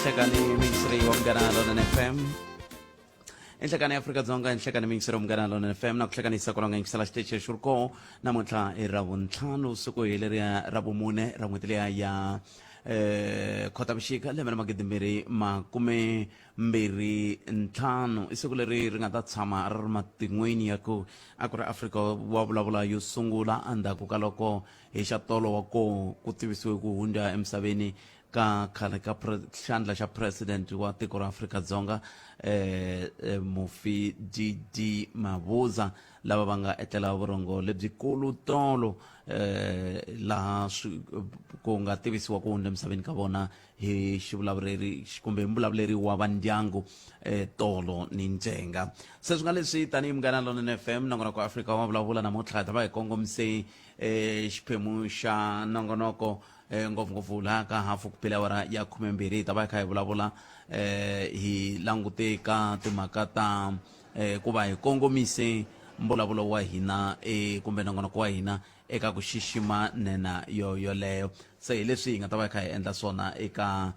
enhlekani mingisiri womnganalo FM enhlekani Afrika-Dzonga enhlekani mingisiri womnganalo FM na kuhlekanisa kolonga ingisala xiteche xurko namuntlha i ravuntlhanu siku hi leriya ra vumune ra n'hweti leya ya khotavuxika lembe na magidimbirhi makume mbirhi ntlhanu i siku leri ri nga ta tshama ri ri matin'wini ya ku a ku ri Afrika wa vulavula yo sungula endzhaku ka loko hi xa tolo wa ko ku tivisiwe ku hundza emisaveni ka khale ka xandla xa president wa tiko ra Afrika-Dzonga Mufi D.D. Mabuza lava va nga etlela vurongo lebyikulu tolo laha ku nga tivisiwa ku hundza emisaveni ka vona hi xivulavureri kumbe mbulavuleri wa va ndyangu tolo ni ncenga se swi nga leswi tanihi Munghana Lonene FM nongonoko Afrika wa vulavula namuntlha ta va hi kongomise xiphemu xa nongonoko ngopfungopfu laha ka hafu kupela awara ya 12 ta va hi kha hi vulavula hi langute ka timhaka ta ku va hi kongomise mbulavulo wa hina kumbe nongonoko wa hina eka ku xixima nena yoleyo se hi leswi hi nga ta va hi kha hi endla swona eka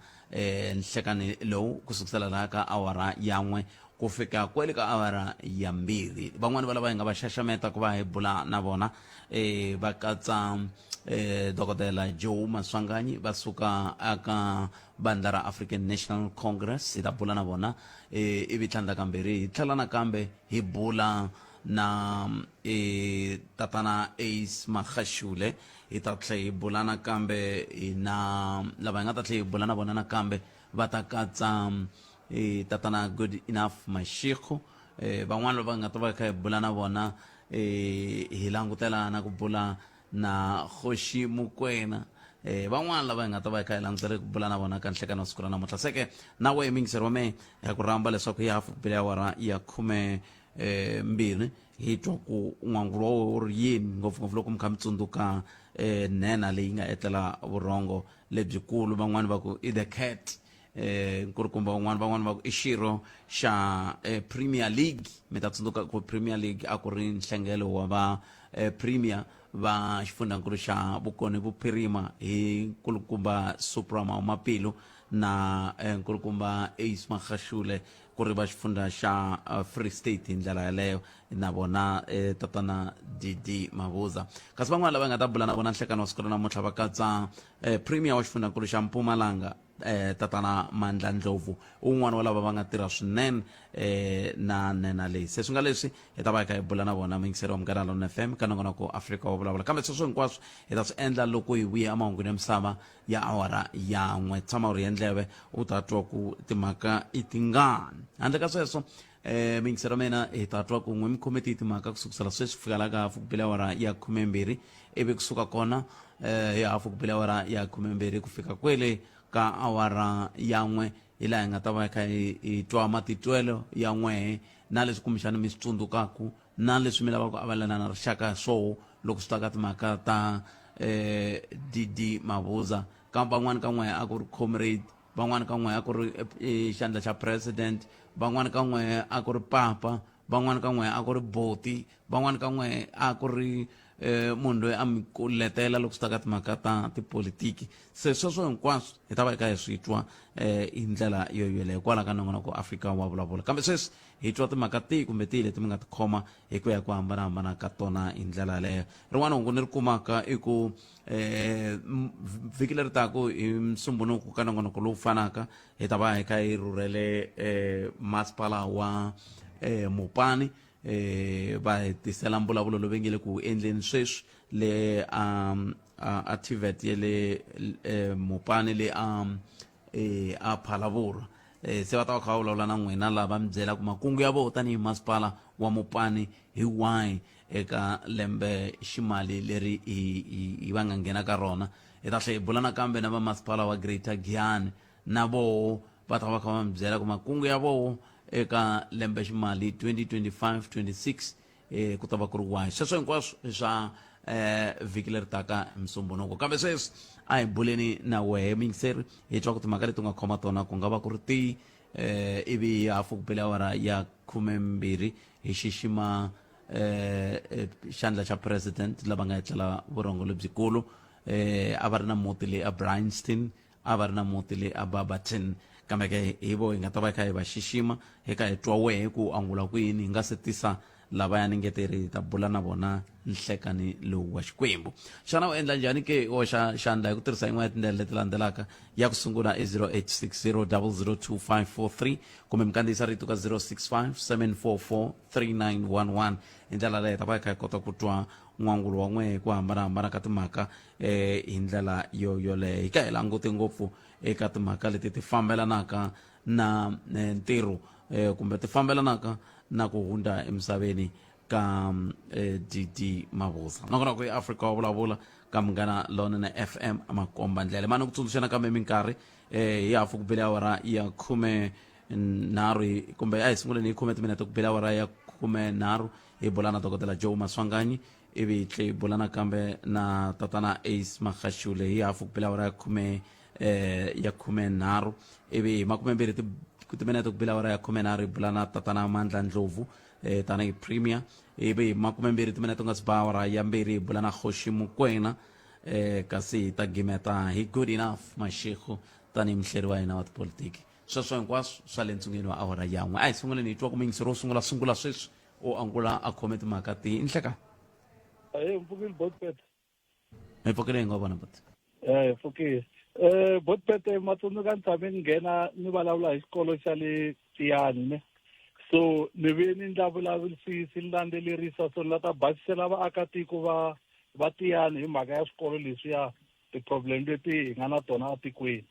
nhlekani lowu kusukusela laha ka awara yan'we ku fika kwele ka awara ya 2 van'wani va lava hi nga va xaxameta ku va hi bula na vona va katsa dokodela Joe Maswanganyi va suka aka bandla ra African National Congress hi ta bula na vona ivi tlhandla kambirhi hi tlhela nakambe hi bula na tatana Ace Magashule hi ta tlhela hi bula nakambe na lava hi nga ta tlhela hi bula na vona nakambe va ta katsa tatana Good Enough Mashiko van'wani lava nga ta va kha hi bula na vona hi langutela na ku bula na Khoshi Mukwena van'wani lava hi nga ta va hi kha hi langutele ku bula na vona ka nhlekani wa siku ra namuntlha seke na we mingiseri wa me ya ku rhamba leswaku hi hafu kupela awara ya 12 hi twa ku n'wangulo wa wu ri yini ngopfungopfu loko mi kha mi tsundzuka nena leyi nga etlela vurhongo lebyikulu van'wani va ku i the cat nkulukumba van'wani va ku i xirho xa Premier League mi ta tsundzuka ku Premier League a ku ri nhlengelo wa va Premier va xifundzankulu xa Bokone Bophirima hi nkulukumba Suprama Mapilu na nkulukumba Ace Magashule ku ri va xifundza xa Free State hi ndlela yaleyo na vona tatana D.D. Mabuza kasi van'wana lava nga ta bula na vona nhlekani wa siku ra namuntlha va katsa Premier wa xifundzankulu xa Mpumalanga tatana Mandla Ndlovu un'wana wa lava va nga tirha swinene na nena leyi se swi nga leswi hi ta va hi kha hi bula na vona mingiseri wa Munghana Lonene FM ka nongonoko Afrika wa vulavula kambe sweswo hinkwaswo hi ta swi endla loko hi vuya emahungwini ya misava ya awara yan'we tshama u ri endleve u ta twa ku timhaka i tingani handle ka sweswo mingiseri wa mina hi ta twa ku n'we mi khometi hi timhaka kusukusela sweswi fika la ka hafu kupela awara ya 12 ivi kusuka kona hi hafu kupela awara ya 12 ku fika kwele ka awara yan'we hi laha hi nga ta va hi kha hi twa matitwelo ya n'wehe na leswi kumbexana mi swi tsundzukaku na leswi mi lavaka ku avelana na rixaka swoho loko swi ta ka timhaka ta D.D. Mabuza ka van'wani ka n'wehe a ku ri comrade van'wani ka n'wehe a ku ri xandla xa president van'wani ka n'wehe a ku ri papa van'wani ka n'wehe a ku ri boti van'wani ka n'wehe a ku ri munhu loyi a mi kuletela loko swi ta ka timhaka ta tipolitiki se sweswo hinkwaswo hi ta va hi kha hi swi twa hi ndlela yoyeleyo kwala ka nongonoko Afrika wa vulavula kambe sweswi hi twa timhaka tihi kumbe tihi leti mi nga tikhoma hi ku ya ku hambanahambana ka tona hi ndlela yaleyo rin'wana hungu ni ri kumaka i ku vhiki leri taku hi Musumbunuku ka nongonoko lowu fanaka hi ta va hi kha hi rhurhele masipala wa Mopani va hi tisela mbulavulo lowu vengele ku endleni sweswi le a TVET ya le Mopani le a Phalavura se va ta va kha va vulavula na n'wina lava mi byela ku makungu ya vo tanihi masipala wa Mopani hi wahi eka lembe ximali leri hi va nga nghena ka rona hi ta tlhela hi bula nakambe na va masipala wa Greater Giyani na voho va ta va kha va mi byela ku makungu ya voho eka lembe ximali 2025-26 ku ta va ku ri wahi sweswo hinkwaswo swa vhiki leri taka Musumbunuku kambe sweswi a hi buleni na wehe mingiseri hi twa ku timhaka leti u nga khoma tona ku nga va ku ri tihi ivi hafu kupela awara ya 12 hi xixima xandla xa president lava nga etlela vurhongo lebyikulu a va ri na muti leyi a Bryanston a va ri na muti le a Barberton kambe ke hi vo hi nga ta va hi kha hi va xixima hi kha hi twa wehe ku angula ku yini hi nga se tisa lavaya ni ngeteri ta bula na vona nhlekani lowu wa xikwembu xana u endla njhani ke hoxa xandla hi ku tirhisa yin'wana ya tindlela leti landzelaka ya ku sungula i 0860002543 kumbe mi kandziyisa rito ka 065 7443911 hi ndlela leyi ta va hi kha hi kota ku twa n'wangulo wa n'wehe ku hambanahambana ka timhaka hi ndlela yoleyo hi ka hi languti ngopfu eka timhaka leti ti fambelanaka na ntirho kumbe ti fambelanaka na ku hundza emisaveni ka DD Mabuza nakona ku i Africa wa vulavula ka Munghana Lonene FM makomba ndlela mani ku tsundzuxana kambe minkarhi hi hafu ku bile awara ya 13 kumbe a hi sunguleni hi 10 timinete ku bile awara ya 13 hi bula na dokodela Joe Maswanganyi ivi hi tle hi bula nakambe na tatana Ace Magashule hi hafu ku bile awara ya 13 ivi hi 20 timinete ku bile awara ya 13 hi bula na tatana Mandla Ndlovu tanihi premier ivi hi 20 timinete ku nga si ba awara ya 2 hi bula na Kgoshi Mokoena kasi hi ta gimeta hi good enough mashego tanihi muhleri wa hina wa tipolitiki sweswo hinkwaswo swa le ntsungeni wa awara yan'we a hi sunguleni hi twa ku mingisiro ro sungula sweswi o angula a khome timhaka ti nhleka Mfukile Botpet. hi pfukile hi nga vona but Mfukile. Botpet matsundzuka ni tshame ni nghena ni vulavula hi xikolo xa le Tiyani ne. So ni ve ni ndla vulavisisi ni landzelerisa so ni la ta basisela vaakatiko va Tiyani hi mhaka ya swikolo leswiya ti-problem leti hi nga na tona atikweni.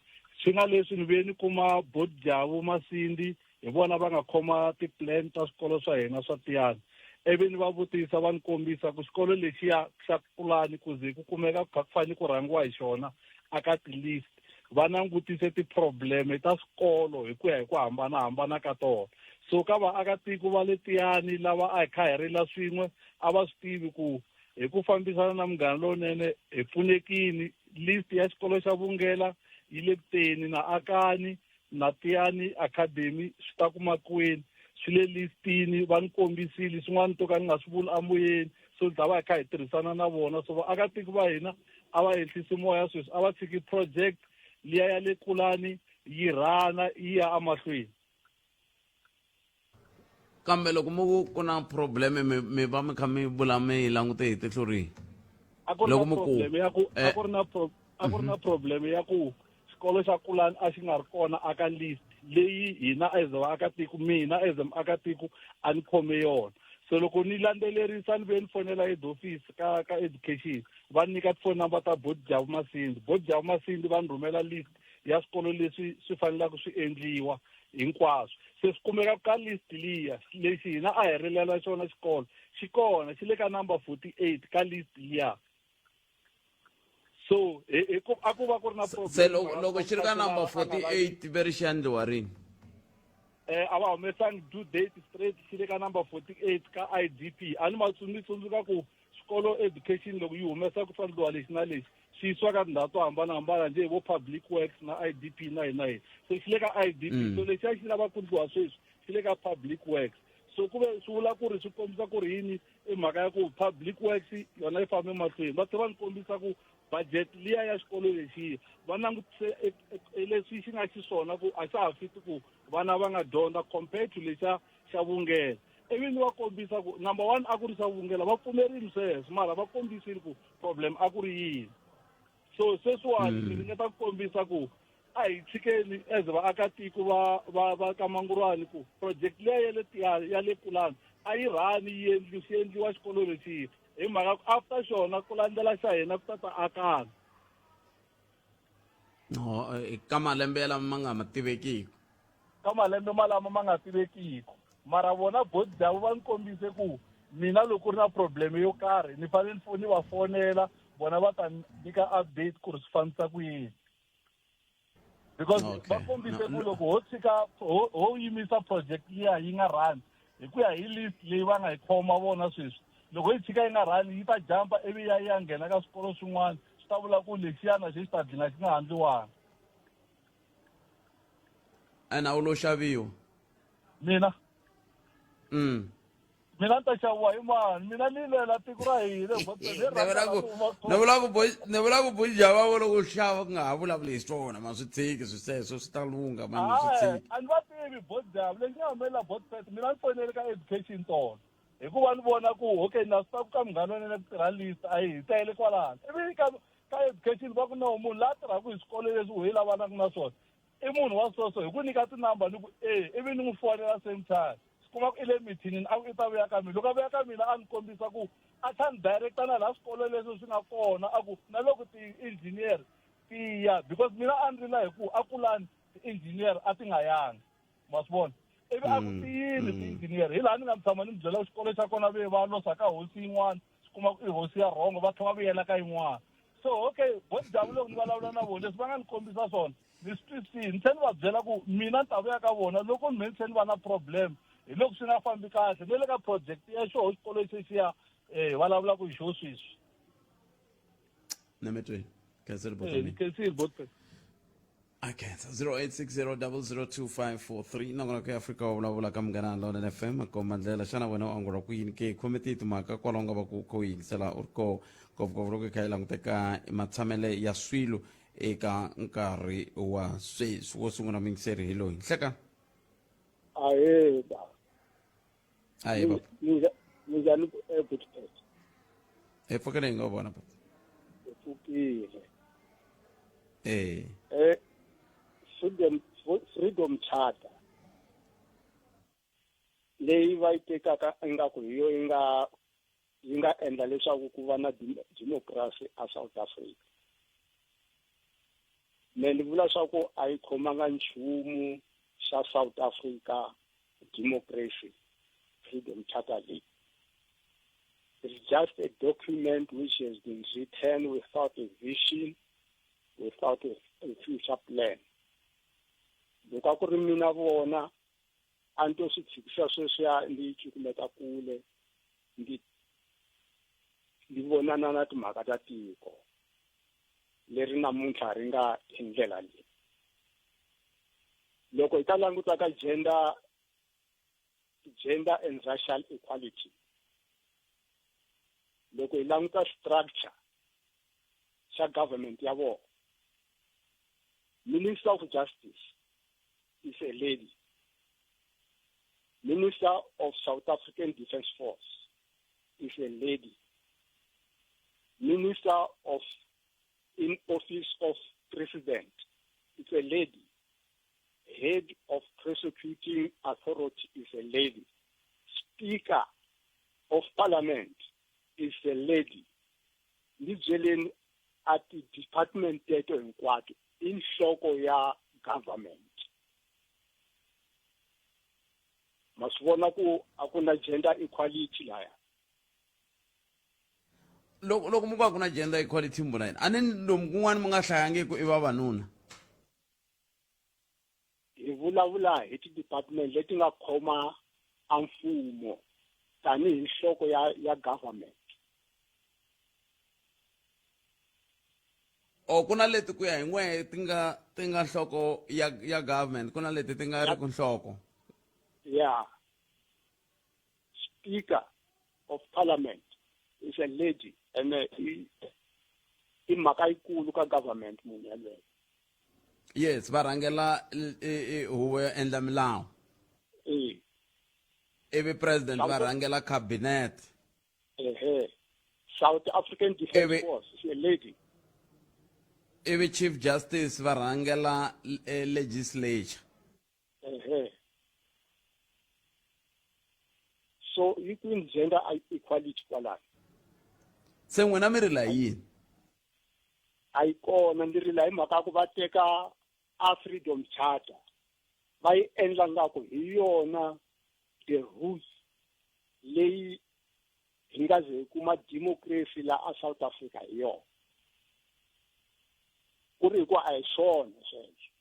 Swi nga leswi ni ve ni kuma Bodjavu Masindi hi vona va nga khoma ti-plan ta swikolo swa hina swa Tiyani. Ivi ni va vutisa va ni kombisa ku xikolo lexiya xa Pulani ku ze ku kumeka ku kha ku fanele ku rhangiwa hi xona aka ti-list va langutise ti-problem ta swikolo hi ku ya hi ku hambanahambana ka tona. So ka vaakatiko va le Tiyani lava a hi kha hi rila swin'we a va swi tivi ku hi ku fambisana na Munghana Lonene hi pfunekini list ya xikolo xa Vungela yi le kuteni na Akani na Tiyani Academy swi ta kuma kwini swi le listini va ni kombisile swin'wana to ka ni nga swi vuli amoyeni so ni ta va hi kha hi tirhisana na vona so vaakatiko va hina a va ehlisi moya sweswi a va tshiki project liya ya le Kulani yi rhana yi ya emahlweni kambe loko mo ku na problem mi va mi kha mi vula mi langute hi tihlo rihi a ku ri na problem ya ku xikolo xa Kulani a xi nga ri kona aka list leyi hina as vaakatiko mina as muakatiko a ni khome yona so loko ni landzelerisa ni ve ni fonela head office ka education va nyika phone number ta Bodjavu Masindi va ni rhumela list ya swikolo leswi swi fanelaka swi endliwa hinkwaswo se swi kumeka ka list liya lexi hina a hi rilela xona xikolo xi kona xi le ka number 48 ka list liya so a ku va ku ri na problem se loko xi ri ka number 48 ve ri xi endliwa rini a va humesangi due date straight xi le ka number 48 ka IDP a ni tsundzuka ku xikolo education loko yi humesa ku tsandliwa lexi na lexi xi yisiwa ka tindhawu to hambanahambana njhe vo public works na IDP na hina so xi le ka IDP so lexi a xi lava ku endliwa sweswi xi le ka public works so ku ve swi vula ku ri swi kombisa ku ri yini i mhaka ya ku public works yona yi fambe mahlweni va tlhela va ni kombisa ku budget liya ya xikolo lexiya va langutise leswi xi nga xiswona ku a xa ha fiti ku vana va nga dyondza compared to lexa xa Vungela ivi ni va kombisa ku number 1 a ku ri xa Vungela va pfumerile sweswo mara va kombisile ku problem a ku ri yini so sweswiwani ni ringeta ku kombisa ku a hi tshikeni as vaakatiko va ka Mangurwane ku project leya ya le Pulani a yi rhani yi endliwa xikolo lexiya hi mhaka ku after xona ku landzela xa hina ku ta Akani ka malembe lama ma nga ma tivekiki ka malembe malama ma nga tivekiki mara vona Bodjavu va ni kombise ku mina loko ri na problem yo karhi ni fanele ni va fonela bona va ta nyika update ku ri swi fambisa ku yini because va kombise ku loko ho tshika ho yimisa project liya yi nga rhani hi ku ya hi list leyi va nga yi khoma vona sweswi loko yi tshika yi nga rhani yi ta jampa ivi ya nghena ka swikolo swin'wana swi ta vula ku lexiyana xi ta dlina xi nga handliwanga ene a wu lo xaviwa mina mina ni ta xaviwa hi mani mina ni lela tiko ra hina ni vula ku boja va vo loko u xava ku nga ha vulavuli hi swona ma swi tshiki sweswo swi ta lunga mani swi tshiki a ni va tivi bodjava lexi nga humelela botpet mina ni fonele ka education tona hikuva ni vona ku okay na swi ta ku ka munghana wa nene ku tirha list a hi tele kwalano ivi ka education va ku no munhu laha tirhaka hi swikolo leswi u hi lavanaka na swona i munhu wa soso hi ku nyika tinamba ni ku ivi ni n'wi fonela same time kuma ku i le mithinini a ku i ta vuya ka mina loko a vuya ka mina a ni kombisa ku a kha ni directa na laha swikolo leswi swi nga kona a ku na loko ti-engineer ti ya because mina a ni rila hi ku a kulani ti-engineer a ti nga yangi ma swi vona ivi a ku tiyini ti-engineer hi laha ni nga mi tshama ni mi byela xikolo xa kona ve va losa ka hosi yin'wana swi kuma ku i hosi ya rhongo va tlhela va vuyela ka yin'wana so okay bodjavu loko ni vulavula na vona leswi va nga ni kombisa swona ni swi twisini ni tlhela ni va byela ku mina ni ta vuya ka vona loko ni tlhela ni va na problem hi loko swi nga fambi kahle ni le ka project ya xoho xikolo xexiya vulavula ku hi xo swiswi nemetweni khansela ni kensile botpet akhensa 0860002543 nakona ku afrika wa vulavula ka munghana lona fm akoma ndlela xana wena u angula ku yini ke khomiti timhaka kwalaho nga va ku yingisela u ri ko ngopfungopfu loko i kha i languteka matshamele ya swilo eka nkarhi wa sweswi wo sungula mingiseri hi loyi nhleka ahee hayi baba minjhani botpet hi pfukile hi nga vona baba pfukile freedom charter leyi va yi tekaka ingaku hi yo yi nga endla leswaku ku va na democracy a South Africa me ni vula swa ku a yi khomanga nchumu xa South Africa democracy freedom charter leyi it's just a document which has been written without a vision without a future plan loko a ku ri mina vona a ni to swi tshikisa sweswiya ndi cukumeta kule ndi vonana na timhaka ta tiko leri namuntlha ri nga hi ndlela leyi loko hi ta languta ka gender and racial equality loko hi languta structure xa government ya vona Minister of Justice is a lady. Minister of South African Defence Force is a lady. Minister of in office of President is a lady. Head of Prosecuting Authority is a lady. Speaker of Parliament is a lady. Nijelen at the department teto hinkwato inhloko ya government masivona ku akuna gender equality laya loko mu ku kuna gender equality mbona yini ani lomu kun'wana mu nga hlayangiku i vavanuna hi vulavula hi ti-department leti nga khoma a mfumo tanihi nhloko ya government o kuna leti ku ya hi n'we ti nga nhloko ya government kuna leti ti nga ri ku nhloko yeah speaker of parliament is a lady and i mhaka yikulu ka government munhu yaloyo yes va rhangela huvo yo endla milawu ivi president va rhangela cabinet South African Defence Force is a lady ivi chief justice va rhangela legislature so yi kwini gender equality kwalayo se n'wina mi rila yini a yi kona ni rila hi mhaka ku va teka a freedom charter va yi endla ngaku hi yona the rules leyi hi nga ze hi kuma democracy la a South Africa hi yona ku ri hi ku a hi swona sweswo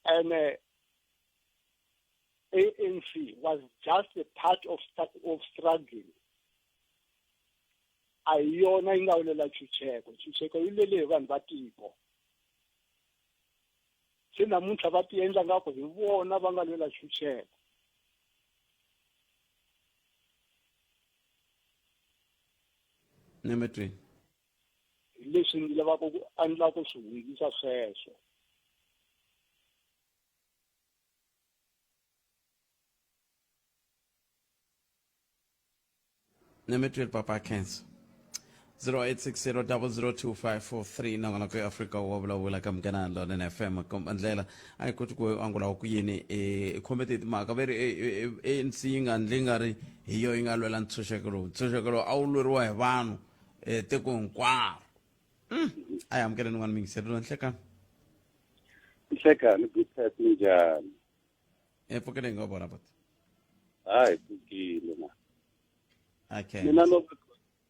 and ANC was just a part of struggling a hi yona yi nga wulela chucheko yi lele hi vanhu va tiko se namuntlha va ti endla ngaku hi vona va nga lwela chucheko nemetweni leswi ni lavaka ku andla ku swi vuyisa sweswo. nemetweni papa cancer 0860002543 nangona ku Africa wa vulavula ka mgana lona na FM ndlela a yi koti ku angula ku yini competitive maka veri ANC yi nga ndli nga ri hi yo yi nga lwela ntshunxeko a wu lweriwa hi vanhu tiko hinkwaro a yi amukela n'wana mingiselelo nhlekani Nhlekani business njani? epfukele hi nga vona but Hayi pfukile na. okay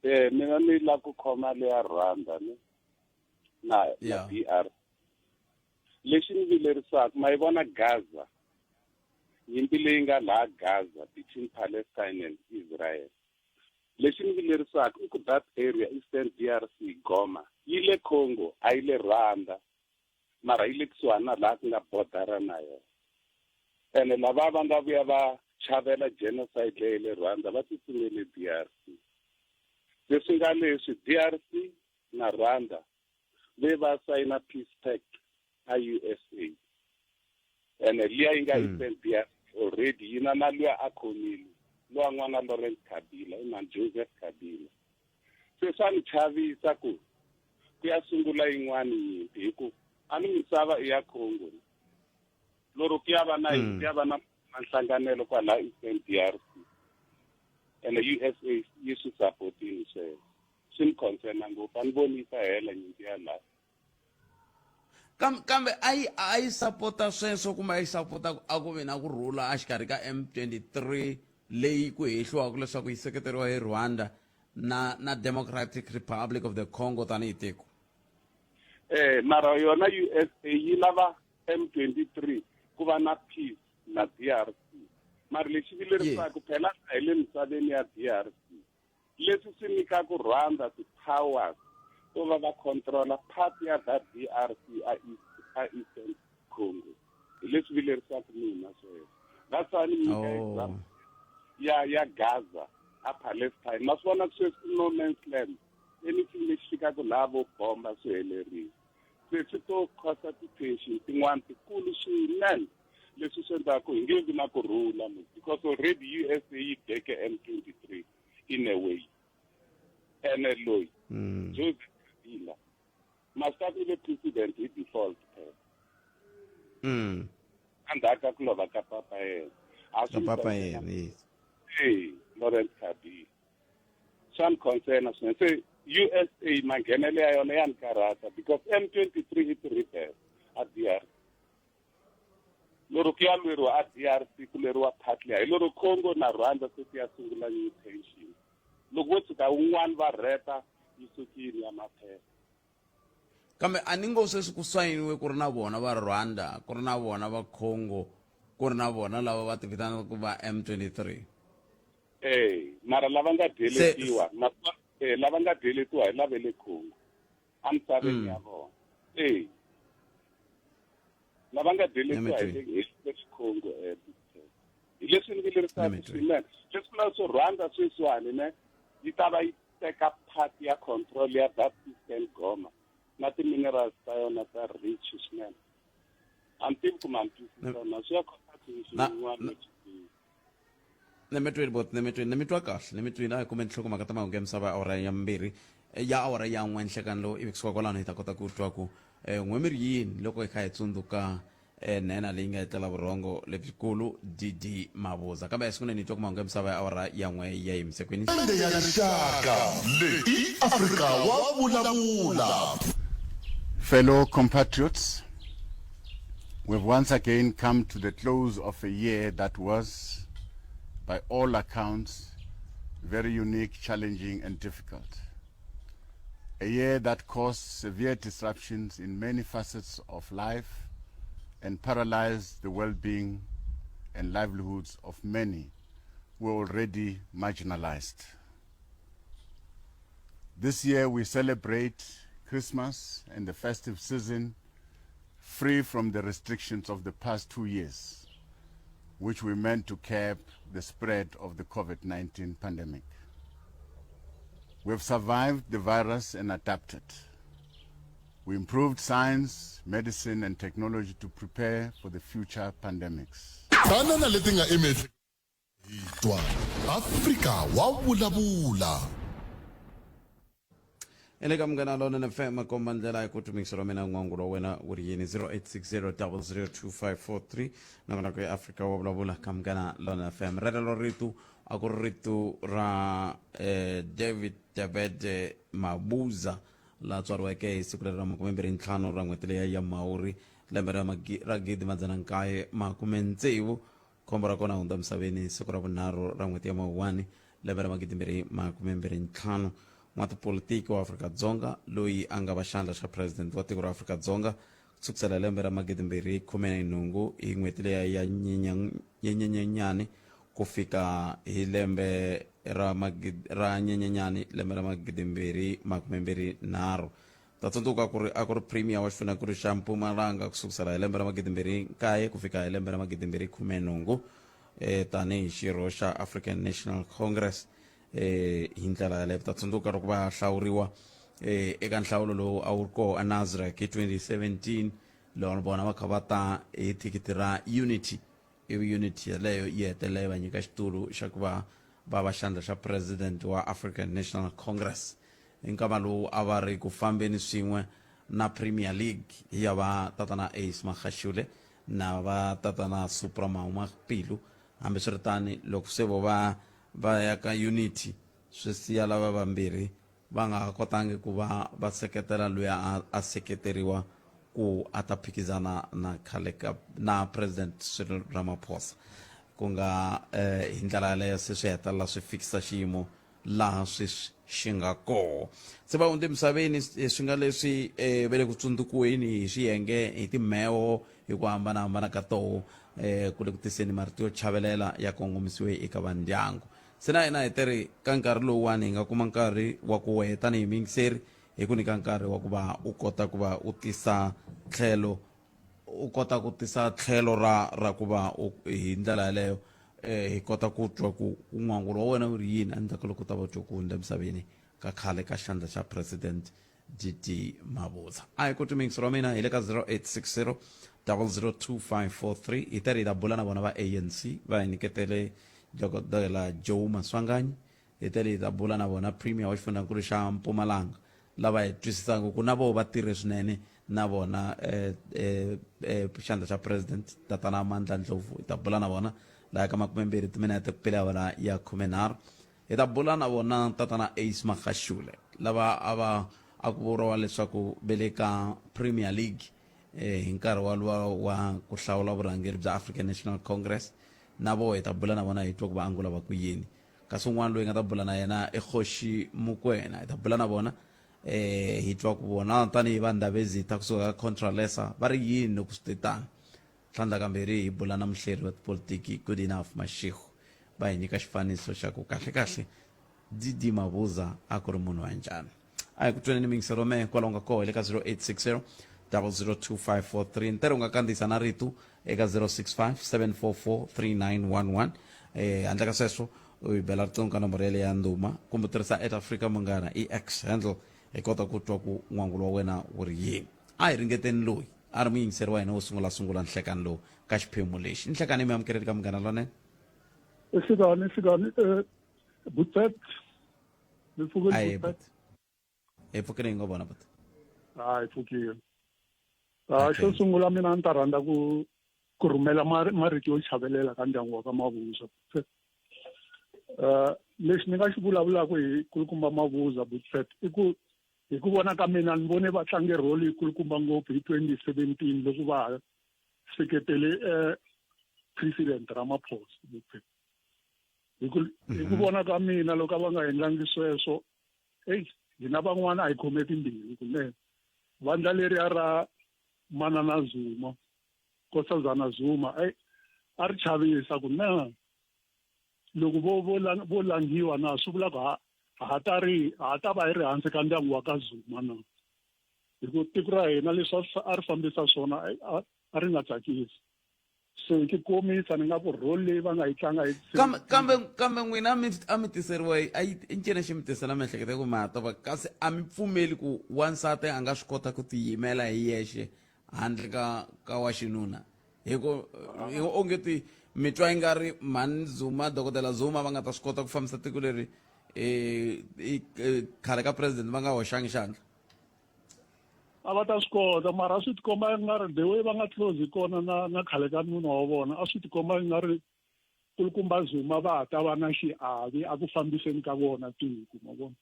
Mina ni la ku khoma le ya Rwanda ni na Yeah. DR. Lexi ni vilerisaka ma yi vona Gaza. Nyimpi leyi nga laha Gaza between Palestine and Israel. Lexi ni vilerisaka i ku that area Eastern DRC Goma yi le Congo a yi le Rwanda mara yi le kusuhani na laha ku nga bordera na yona. Ene lava va nga vuya va chavela genocide leyi le Rwanda va tsutsumele DRC. Leswi nga leswi DRC na Rwanda ve va sayina peace pact a USA. Ene liya yi nga Eastern DRC already yi na luya a khomile lowa n'wana Lawrence Kabila i man Joseph Kabila. Se swa ni chavisa ku ya sungula yin'wana nyimpi hi ku a ni misava i ya Congo. Loro ku ya va na nhlanganelo kwala Eastern DRC. And the USA yi swi supportini sweswo. Swi ni concern ngopfu a ni voni yi ta hela nyimpi ya laha. kambe a yi sapota sweswo kumbe a yi sapota a ku ve na ku rhula a xikarhi ka M23 leyi ku hehliwaka leswaku yi seketeriwa hi Rwanda na Democratic Republic of the Congo tanihi tiko. Mara yona USA yi lava M23 ku va na peace na DRC. Mara lexi vilerisaka phela hi le misaveni ya DRC. Leswi swi nyikaku Rwanda ti-powers to va va controla part ya that DRC a Eastern Congo. Hi leswi vilerisaka mina sweswo. That's why ni nyika example ya Gaza a Palestine. Ma swi vona sweswi no man's land. Anything lexi fikaka laha vo bomba swi helerile. Se swi to costa ti-tension tin'wana tikulu swinene. Leswi swi endlaku hi nge vi na kurhula because already USA yi beke M23 in a way. Ene loyi Joseph Kabila masati le president hi default andaka ku lova ka papa yena Lawrence Kabila some concern us se USA mangenele ya yona ya nkarata because M23 it rebel at DRC. Loro ku ya lweriwa a DRC ku lweriwa partly hi loro Congo na Rwanda se ti ya sungula new tension. Loko wo tshuka wun'wana va rheta yi sukile ya maphepha. Kambe a ni ngo sweswi ku sayiniwe ku ri na vona va Rwanda ku ri na vona va Congo ku ri na vona lava va tivitanaka ku va M23. Mara lava nga deletiwa lava nga deletiwa hi lava le Congo a misaveni ya vona. Lava nga deletiwa hi le Congo hi leswi ni vilerisaka swinene. Leswi na swo Rwanda sweswiwani ne yi ta va yi teka part ya control ya that Eastern Goma na ti-minerals ta yona ta rich swinene. I'm tivi ku mantwisisa na swi ya contact nemetwa kahle nemetweni a hi kume nhlokomhaka ta mahungu ya misava ya awara ya mbirhi ya awara ya n'we nhlekani lowu ivi kusuka kwalano hi ta kota ku twa ku n'we mi ri yini loko hi kha hi tsundzuka nena leyi nga etlela vurhongo lebyikulu DD Mabuza kambe sikuneni hi twa ku mahungu ya misava ya awara ya n'we ya yimise kwini ya rixaka leyi Afrika wa vulavula. Fellow compatriots, we've once again come to the close of a year that was, by all accounts, very unique, challenging, and difficult. A year that caused severe disruptions in many facets of life and paralyzed the well-being and livelihoods of many who were already marginalized. This year we celebrate Christmas and the festive season free from the restrictions of the past 2 years, which we meant to curb the spread of the COVID-19 pandemic. We have survived the virus and adapted. We improved science, medicine, and technology to prepare for the future pandemics. Tana na leti nga image hitwa Afrika wa vulavula. Eleka mgana lona na fema komba ndlela ya kutumikiswa mina ngwangulo wena uriyeni 0860002543 na kuna kwa Afrika wa vulavula kamgana lona na fema redalo ritu akuritu ra David Tabede Mabuza la tswarwa ke sikulera makumembere ntlhano ra ngwetele ya Maori lembera ra gidi madzana nkaye makumentsevu khombo ra kona unda msaveni sikura vunharhu ra n'weti ya Mawuwani lembera magidimbere makumembere ntlhano n'watipolitiki wa Afrika-Dzonga loyi a nga va xandla xa president wa tiko ra Afrika-Dzonga kusukela lembe ra magidimbere 18 hi n'weti leya ya Nyenyenyani ku fika hi lembe ra Nyenyenyani lembe ra magidimbere makumembere nharhu tatsundzuka ku ri a ku ri premier wa xifuna ku ri xa Mpumalanga kusukela hi lembe ra magidimbere 9 ku fika hi lembe ra magidimbere 18 tanihi xirho xa African National Congress hi ndlela yaleyo tatsundzuka ri ku va hlawuriwa eka nhlawulo lowu a wu ri koho eNasrec hi 2017 loko vona va kha va ta hi thikithi ra Unity ivi Unity yaleyo yi hetelele va nyika xitulu xa ku va xandla xa president wa African National Congress hi nkama lowu a va ri ku fambeni swin'we na Premier League ya va tatana Ace Magashule na va tatana Supra Mahumapilu hambiswiritani loko se va ya ka Unity swi siya lava vambirhi va nga kotangi ku va seketela loyi a seketeriwa ku a ta phikizana na president Cyril Ramaphosa ku nga hi ndlela yaleyo se swi hetelela swi fikisa xiyimo laha xi nga koho se va hunde misaveni swi nga leswi ve le ku tsundzukiweni hi swiyenge hi timheho hi ku hambanahambana ka toho ku le ku tiseni marito yo chavelela ya kongomisiwe eka vandyangu se na hina hi teri ka nkarhi lowuwani hi nga kuma nkarhi wa ku wehe tanihi mingiseri hi ku nyika nkarhi wa ku va u kota ku va u tisa tlhelo ra ku va hi ndlela yaleyo hi kota ku twa ku n'wangulo wa wena u ri yini endzhaku loko ta va twa ku hundza emisaveni ka khale ka xandla xa president DD Mabuza a hi ku tumingisiro wa mina hi le ka 0860 002543 hi teri hi ta bula na vona va ANC va hi nyiketele Dr. Joe Maswanganyi hi tele hi ta bula na vona premier wa xifundzankulu xa Mpumalanga lava hi twisisaka ku na vo va tirhe swinene na vona xandla xa president tatana Mandla Ndlovu hi ta bula na vona laha ka 20 timinete ku pela vona ya 13 hi ta bula na vona tatana Ace Magashule lava a ku vuriwa leswaku vele ka Premier League hi nkarhi wa ku hlawula vurhangeri bya African National Congress na vo hi ta bula na vona hi twa ku va angula va ku yini kasi un'wana loyi nga ta bula na yena i Kgoshi Mokoena hi ta bula na vona hi twa ku vona tanihi vanhu Ndabezitha kusuka ka Contralesa va ri yini loko swi titani tlhandla kambirhi hi bula na muhleri wa tipolitiki Good Enough Mashego va hi nyika xifaniso xa ku kahlekahle DD Mabuza a ku ri munhu wa njhani a hi ku tweni mingisero mehe kwalaho nga koho le ka 0860 002543 ntere u nga kandziyisa na rito eka 065 744 3911 handle ka sweswo u hi bela riqingho ka nomboro yale ya ndhuma kumbe tirhisa @Africa Munghana X handle hi kota ku twa ku n'wangulo wa wena wu ri yini a hi ringeteni loyi a ri muyingiseri wa hina wo sungula nhlekani lowu ka xiphemu lexi nhlekani mi amukeleli ka Munghana Lonene Sidani Butet Butet hi pfukile hi ngo vona but hayi pfukile xo sungula mina ni ta rhandza ku rhumela marito yo chavelela ka ndyangu wa ka Mabuza lexi ni nga xi vulavulaka hi kulukumba Mabuza Butet i ku hi ku vona ka mina ni vone va tlange role yi kulukumba ngopfu hi 2017 loko va seketele president Ramaphosa Butet hi ku vona ka mina loko va nga endlangi sweswo hina van'wana a hi khome timbilu kunene vandla leriya ra Manana Zuma Nkosazana Zuma a ri chavisa kunene loko vo langiwa na swi vula ku ha ta va hi ri hansi ka ndyangu wa ka Zuma na hi ku tiko ra hina leswi a ri fambisa swona a ri nga tsakisi so ke komisa ni nga ku role leyi va nga yi tlanga hi kambe n'wina a mi tiseriwa a yi ncene xi mi tisela miehleketo ku ma tova kasi a mi pfumeli ku wansati a nga swi kota ku tiyimela hi yexe handle ka wa xinuna hiko ongeti mi twa yi nga ri mani Zuma dokodela Zuma va nga ta swi kota ku fambisa tiko leri khale ka president va nga hoxangi xandla a va ta swi kota mara a swi tikomba nga ri the way va nga close kona na khale ka nuna wa vona a swi tikomba nga ri kulukumba Zuma va ta va na xiavi a ku fambiseni ka vona tiko ma vona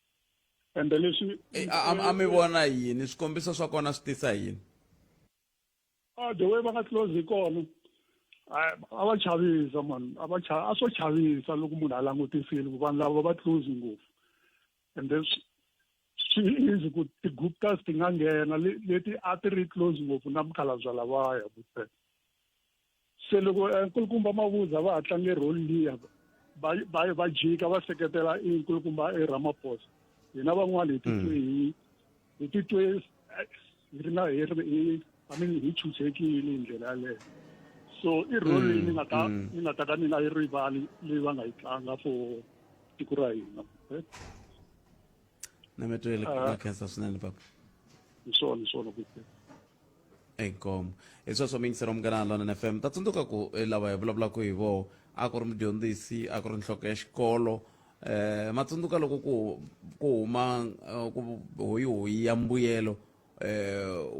ende leswi a mi vona yini swikombiso swa kona swi tisa yini the way va nga close kona a va chavisa man a swo chavisa loko munhu a langutisile ku vanhu lava va close ngopfu and then swi easy ku ti-guptas ti nga nghena leti a ti ri close ngopfu na mukhalabye lavaya bute se loko nkulukumba Mabuza va ha tlange role liya va jika va seketela nkulukumba Ramaphosa hina van'wana hi titwe hi ri na hi chuchekile hi ndlela yaleyo so i role leyi ni nga ta ka ni nga yi rivali leyi va nga yi tlanga for tiko ra hina na mi twele na khensa swinene papa hi swona kuti inkomo hi sweswo mingisero Munghana Lonene FM ta tsundzuka ku lava hi vulavulaka hi vo a ku ri mudyondzisi a ku ri nhloko ya xikolo ma tsundzuka loko ku huma hoyi ya mbuyelo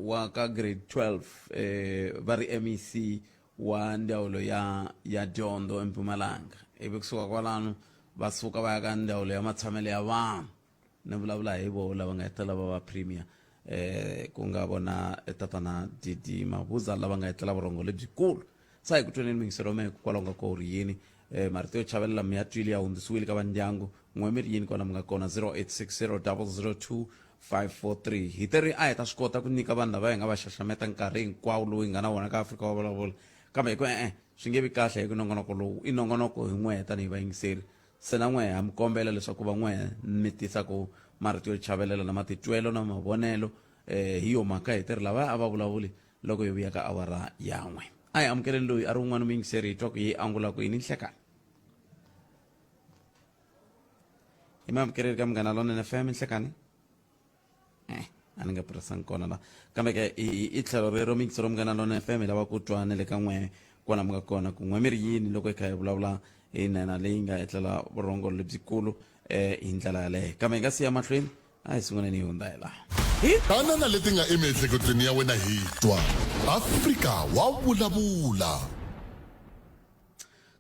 wa ka grade 12 va ri MEC wa ndzawulo ya dyondzo eMpumalanga ivi kusuka kwalano va suka va ya ka ndzawulo ya matshamelo ya vanhu ni vulavula hi vo lava nga hetela va premier ku nga vona tatana Didi Mabuza lava nga hetela vurongo lebyikulu sa hi ku tweneni mingisero me kwalaho nga ko ri yini marito yo chavelela mi ya twile ya hundzisiwile ka vandyangu n'we mi ri yini kona mi nga kona 0860 002 543 hi teri a hi ta swi kota ku nyika vanhu lava hi nga va xaxameta nkarhi hinkwawo lowu hi nga na wona ka Afrika wa vulavula kambe ku swi nge vi kahle hi ku nongonoko lowu i nongonoko hi n'we tanihi vayingiseri se na n'we ha mi kombela leswaku va n'we mi tisa ku marito yo chavelela na matitwelo na mavonelo hi yo mhaka hi teri lava a va vulavuli loko hi vuya ka awara ya n'we a hi amukeleni loyi a ri wun'wana muyingiseri hi twa ku hi angula ku yini nhlekani hi maamukeleli ka Munghana Lonene FM nhlekani a ni nga purisangi kona la kambe ke i tlhelo rero mixero Munghana Lonene FM hi lava ku twa na le ka n'we kona mi nga kona ku n'we mi ri yini loko hi kha hi vulavula hi nena leyi nga etlela vurhongo lebyikulu hi ndlela yaleyo kambe hi nga siya mahlweni a hi sunguleni hi hundza hi laha tanana leti nga emiehleketweni ya wena hi twa Afrika wa vulavula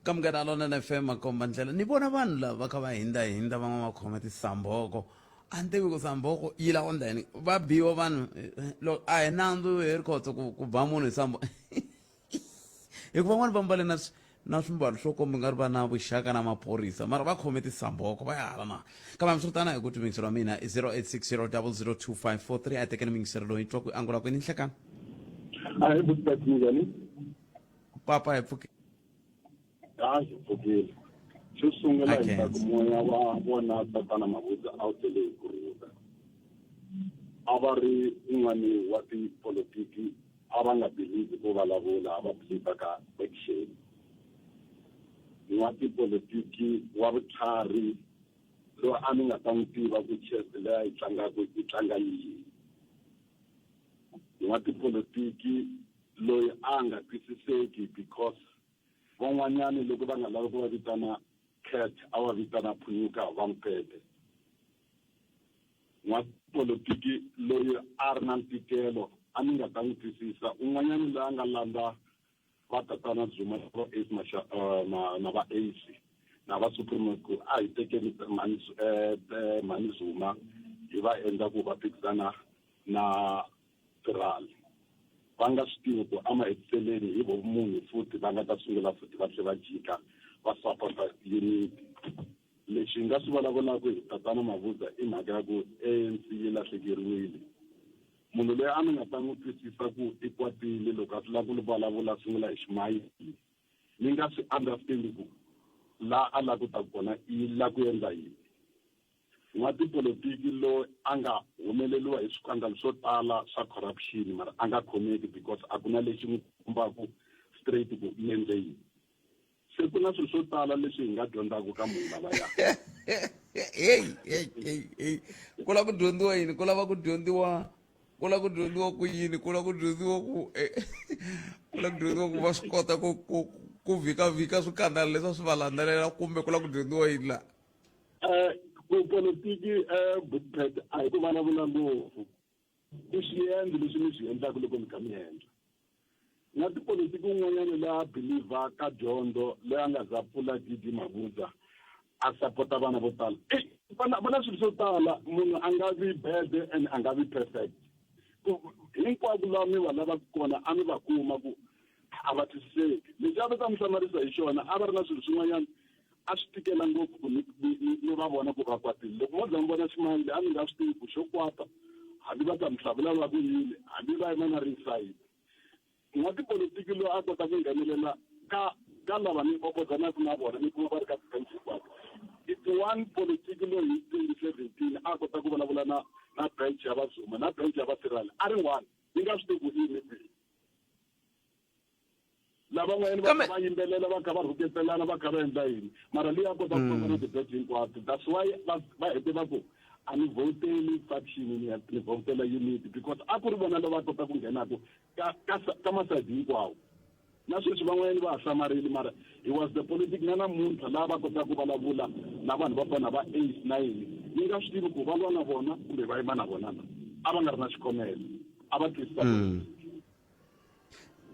ka Munghana Lonene FM makomba ndlela ni vona vanhu lava kha va hinda van'wana va khoma tisamboko a ni tivi ku samboko yi la ondeni va biwa vanhu loko a hi nandzu hi ri kota ku ba munhu hi sambo hikuva van'wana va mbale na swimbalo swo komba nga ri va na vuxaka na maphorisa mara va khome tisamboko va ya hala na kambe mi swi tana hi ku timingiselo wa mina i 0860 002 543 a tekeni mingiselo loyi twa ku angula kwini nhlekani a hi vutatini papa hi pfuki hi pfukile xo sungula hi ta ku moya wa vona tatana Mabuza a wu tele hi kurhula a va ri un'wani wa tipolitiki a va nga believe ku vulavula a va believe ka action wa tipolitiki wa vutlhari loyi a ni nga ta n'wi tiva ku chess leyi yi tlanga yini wa tipolitiki loyi a nga twisiseki because van'wanyani loko va nga lavi ku va vitana cat a va vitana Phunyuka va mpete wa politiki loyi a ri na ntikelo a ni nga ta n'wi twisisa un'wanyani loyi a nga landza va tatana Zuma na va ANC na va Supreme Court a hi tekeni mani Zuma hi va endla ku va phikizana na rally va nga swi tivi ku amaheteleleni hi vo munhu futhi va nga ta sungula futhi va tlhela va jika va sapota unity lexi hi nga swi vulavulaka hi tatana Mabuza i mhaka ya ku ANC yi lahlekeriwile munhu loyi a ni nga ta n'wi twisisa ku i kwatile loko a swi lava ku vulavula sungula hi ximayili ni nga swi understand ku la a lava ku ta kona i lava ku endla yini n'wa tipolitiki loyi a nga humeleliwa hi swikandalo swo tala swa corruption mara a nga khomeki because a ku na lexi n'wi kombaka straight ku yendle yini se ku na swilo swo tala leswi hi nga dyondzaka ka munhu lavaya hey ku lava ku dyondziwa yini ku lava ku dyondziwa ku yini ku lava ku dyondziwa ku ku lava ku dyondziwa ku va swi kota ku vhikavhika swikandala leswi swi va landzelela kumbe ku lava ku dyondziwa yini la politiki Bookpet a hi ku vulavula ngopfu i xiendlo leswi mi swi endlaka loko mi kha mi endla na tipolitiki un'wanyana leyi a believer ka dyondzo leyi a nga za pfula Didi Mabuza a sapota vana vo tala vana swilo swo tala munhu a nga vi bad and a nga vi perfect hinkwako laha mi va lavaka kona a mi va kuma ku a va twisiseki lexi a va ta mi hlamarisa hi xona a va ri na swilo swin'wanyana a swi tikela ngopfu ku ni va vona ku va kwatile loko mo za mi vona ximali a mi nga swi tivi ku xo kwata hambi va ta mi hlavulela ku yini hambi va yima na ringside na tipolitiki loyi a kota ku nghenelela ka lava ni opozanaka na vona mi kuma va ri ka ti-bench hinkwato it's one politiki loyi hi 2017 a kota ku vulavula na bench ya vazuma na bench ya vasirhali a ri one yi nga swi tivi ku yini kwihi lavan'wanyani va yimbelela va kha va rhuketelana va kha va endla yini mara leyi a kota ku famba na ti-bench hinkwato that's why va hete va ku a ni voteli faction ni votela unity because a ku ri vona lava kota ku nghenaka ka masayidi hinkwawo na sweswi van'wanyani va ha hlamarile mara he was the politic na namuntlha laha va kota ku vulavula na vanhu va vona va ace na yini ni nga swi tivi ku va lwa na vona kumbe va yima na vona na a va nga ri na xikhomelo a va twisisa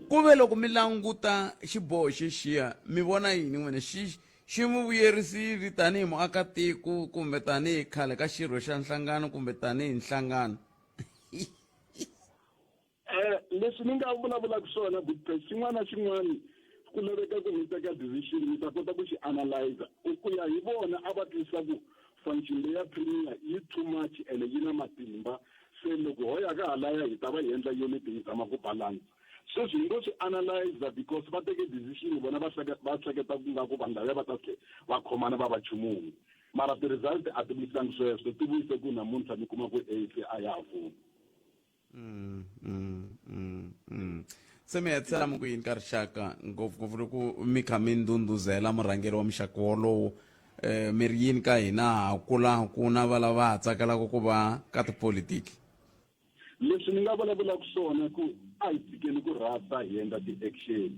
ku ve loko mi languta xiboho xexiya mi vona yini n'wina xi mi vuyerisile tanihi muakatiko kumbe tanihi khale ka xirho xa nhlangano kumbe tanihi nhlangano leswi ni nga vulavulaka swona xin'wana na xin'wana ku laveka ku mi teka decision mi ta kota ku xi analyzer ku ya hi vona a va twisisa ku function leya premier yi too much ene yi na matimba se loko ho ya ka halaya hi ta va hi endla unity hi zama ku balance sweswi hi ngo swi analyzer because va teke decision vona va hleketa ku nga ku vanhu lavaya va ta va khomana va va chumumu mara ti-result a ti vuyisangi sweswo ti vuyise ku namuntlha mi kuma ku AC a ya ha fumi se mi hetisela mi ku yini ka rixaka ngopfungopfu loko mi kha mi ndhundhuzela murhangeri wa muxaka wolowo mi ri yini ka hina ha kula ku na va lava ha tsakelaka ku va ka tipolitiki leswi ni nga vulavulaka swona ku a hi tshikeni ku rhasa hi endla ti-action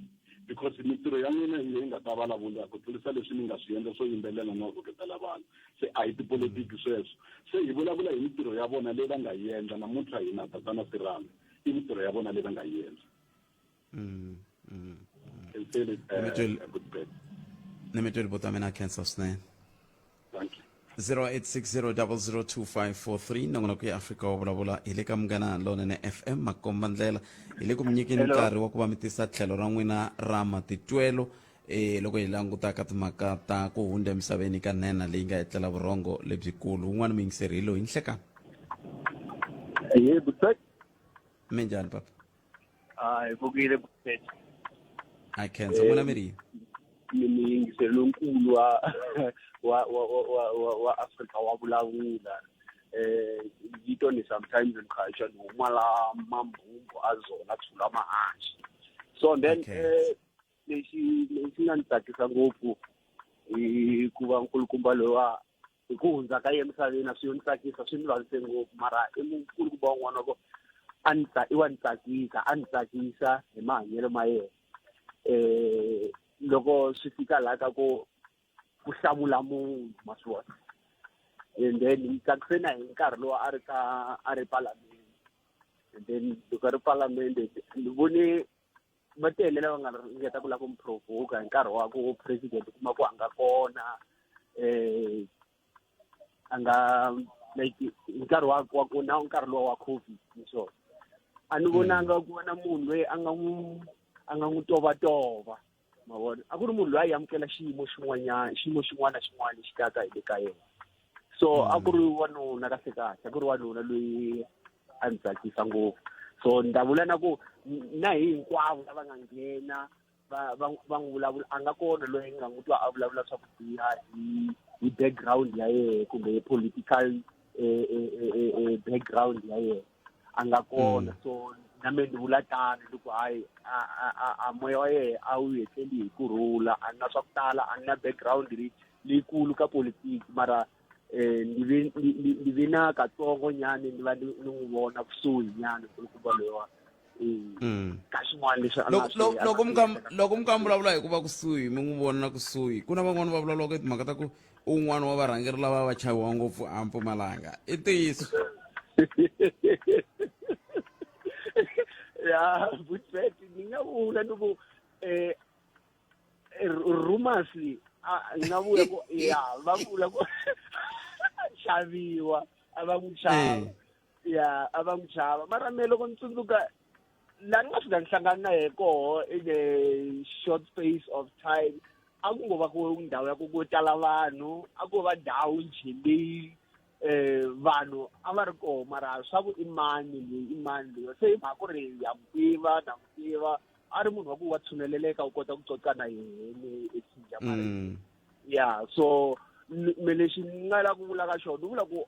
because mintirho ya n'wina hi nga ta vulavula ku tlurisa leswi ni nga swi endla swo yimbelela no rhuketela vanhu se a hi tipolitiki sweswo se hi vulavula hi mintirho ya vona leyi va nga yi endla namuntlha hina tatana sirhami i mintirho ya vona leyi va nga yi endla ni mi tweli bota mina cancer swinene thank you 0860002543 nongona ku ya Afrika wa vulavula hi le ka Munghana Lonene FM makomba ndlela hi le ku mi nyikeni nkarhi wa ku va mi tisa tlhelo ra n'wina ra matitwelo loko hi langutaka timhaka ta ku hundza emisaveni ka nhenha leyi nga etlela vurhongo lebyikulu un'wana mi yingiseri hi loyi hi nhlekani mi njhani papa hi vukile Bookpet I cancer n'wina mi ri ni yingiseri lonkulu wa Afrika wa vulavula yito ni sometimes ngikhaisha nomala mambumbu azona thula mahanshi so then lexi nga ni tsakisa ngopfu ku va nkulukumba lowa hi ku hundza ka yena emisaveni swi ni tsakisa swi ni lwanise ngopfu mara i nkulukumba wun'wana loko a ni tsakisa hi mahanyelo ma yena loko swi fika laha ka ku hlamula munhu ma swi vona and then ni tsakise na hi nkarhi lowu a ri palamende and then loko a ri palamende ni vone va tele lava nga ringeta ku lava ku mi provoke hi nkarhi wa ku president kuma ku a nga kona a nga like nkarhi wa ku na nkarhi lowu wa COVID so a ni vonanga ku na munhu loyi a nga n'wi tovatova ma vona a ku ri munhu loyi a amukela xiyimo xin'wana na xin'wana xi taka hi le ka yena so a ku ri wanuna kahle a ku ri wanuna loyi a ni tsakisa ngopfu so ni ta vula na ku na hinkwavo lava nga nghena va n'wi vulavula a nga kona loyi nga n'wi twa a vulavula swa ku biha hi background ya yena kumbe political background ya yena a nga kona so na me ni vula tani loko hayi a moya wa yehe a wu hetleli hi kurhula a na swa ku tala a na background leyikulu ka politics mara ni ve na katsongo nyani ni va ni n'wi vona kusuhi nyani kulukumba loyiwa ka xin'wana leswi a nga loko mi vulavula hi ku va kusuhi mi n'wi vona kusuhi ku na van'wani va vulavulaka hi timhaka ta ku un'wana wa varhangeri lava va chaviwa ngopfu a Mpumalanga i ntiyiso ya Boetpet ni nga vula ni ku rumors nga vula ku ya va vula ku xaviwa a va n'wi chava ya a va n'wi chava mara me loko ni tsundzuka laha ni nga fika ni hlangana na yehe koho in a short space of time a ku ngo va ku ndhawu ya ku tala vanhu a ko va ndhawu nje leyi vanhu a va ri koho mara swa ku i mani leyi se hi mhaka ku ri ya n'wi tiva na n'wi tiva a ri munhu wa ku wa tshuneleleka u kota ku coca na yena exinja mara ya so me lexi ni nga la ku vula ka xona ni vula ku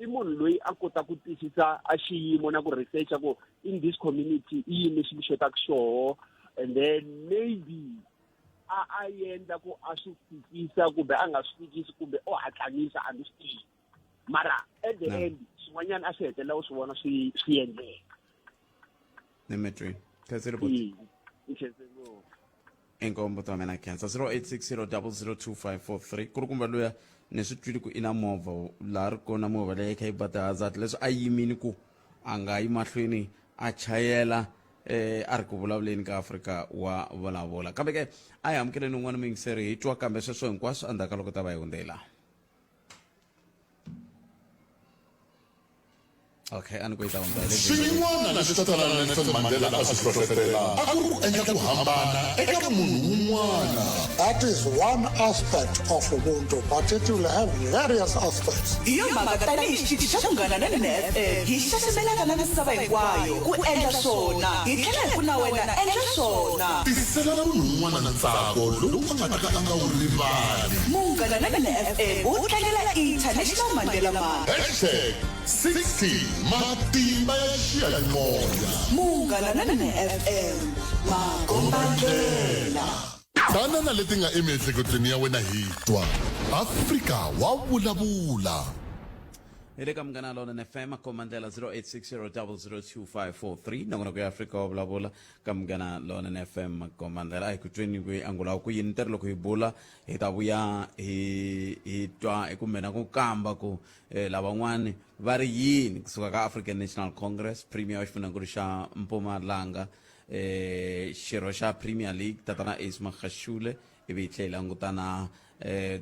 i munhu loyi a kota ku twisisa a xiyimo na ku researcha ku in this community i yini lexi mi xotaka xoho and then maybe a yendla ku a swi fikisa kumbe a nga swi fikisi kumbe o hatlanisa a ni swi tivi mara at the end swin'wanyana a swi hetelela u swi vona swi endleka Nimetri kasi enkombo ta mina cancer 0860002543 kuri kumba loya ni swi twile ku ina movha laha ri kona movha leyi kha yi bata hazard leswi a yimini ku a nga yi mahlweni a chayela a ri ku vulavuleni ka Afrika wa vulavula kambe ke a hi amukeleni un'wana mingiseri hi twa kambe sweswo hinkwaswo endzhaku ka loko ta va hi hundzela okay a ni ku yi ta hundza swin'wana leswi tatana Nelson Mandela a swi hlohlotela a ku ri ku endla ku hambana eka munhu un'wana. That is one aspect of Ubuntu, but it will have various aspects. Iyo mhaka tanihi xitichi xa Munghana Lonene FM hi xaximelaka na misava hinkwayo ku endla swona hi tlhela hi ku na wena endla swona Tisela munhu un'wana ntsako lowu a nga ta ka a nga wu rivali. Munghana Lonene FM wu tlangela International Mandela Month #60 matimba ya xiyanimoya. Munghana Lonene FM makombandlela Tanana leti nga emiehleketweni ya wena hi twa Afrika wa vulavula. Ile ka Munghana Lonene FM komandela 0860002543 nangona ku ya Afrika wa vulavula ka Munghana Lonene FM komandela ai ku tweni ku angula ku yini tero loko hi bula hi ta vuya hi twa ku mena ku kamba ku lavan'wani va ri yini kusuka ka African National Congress premier wa xifunengeto xa Mpumalanga xirho xa Premier League tatana Ace Magashule ivi tlhela langutana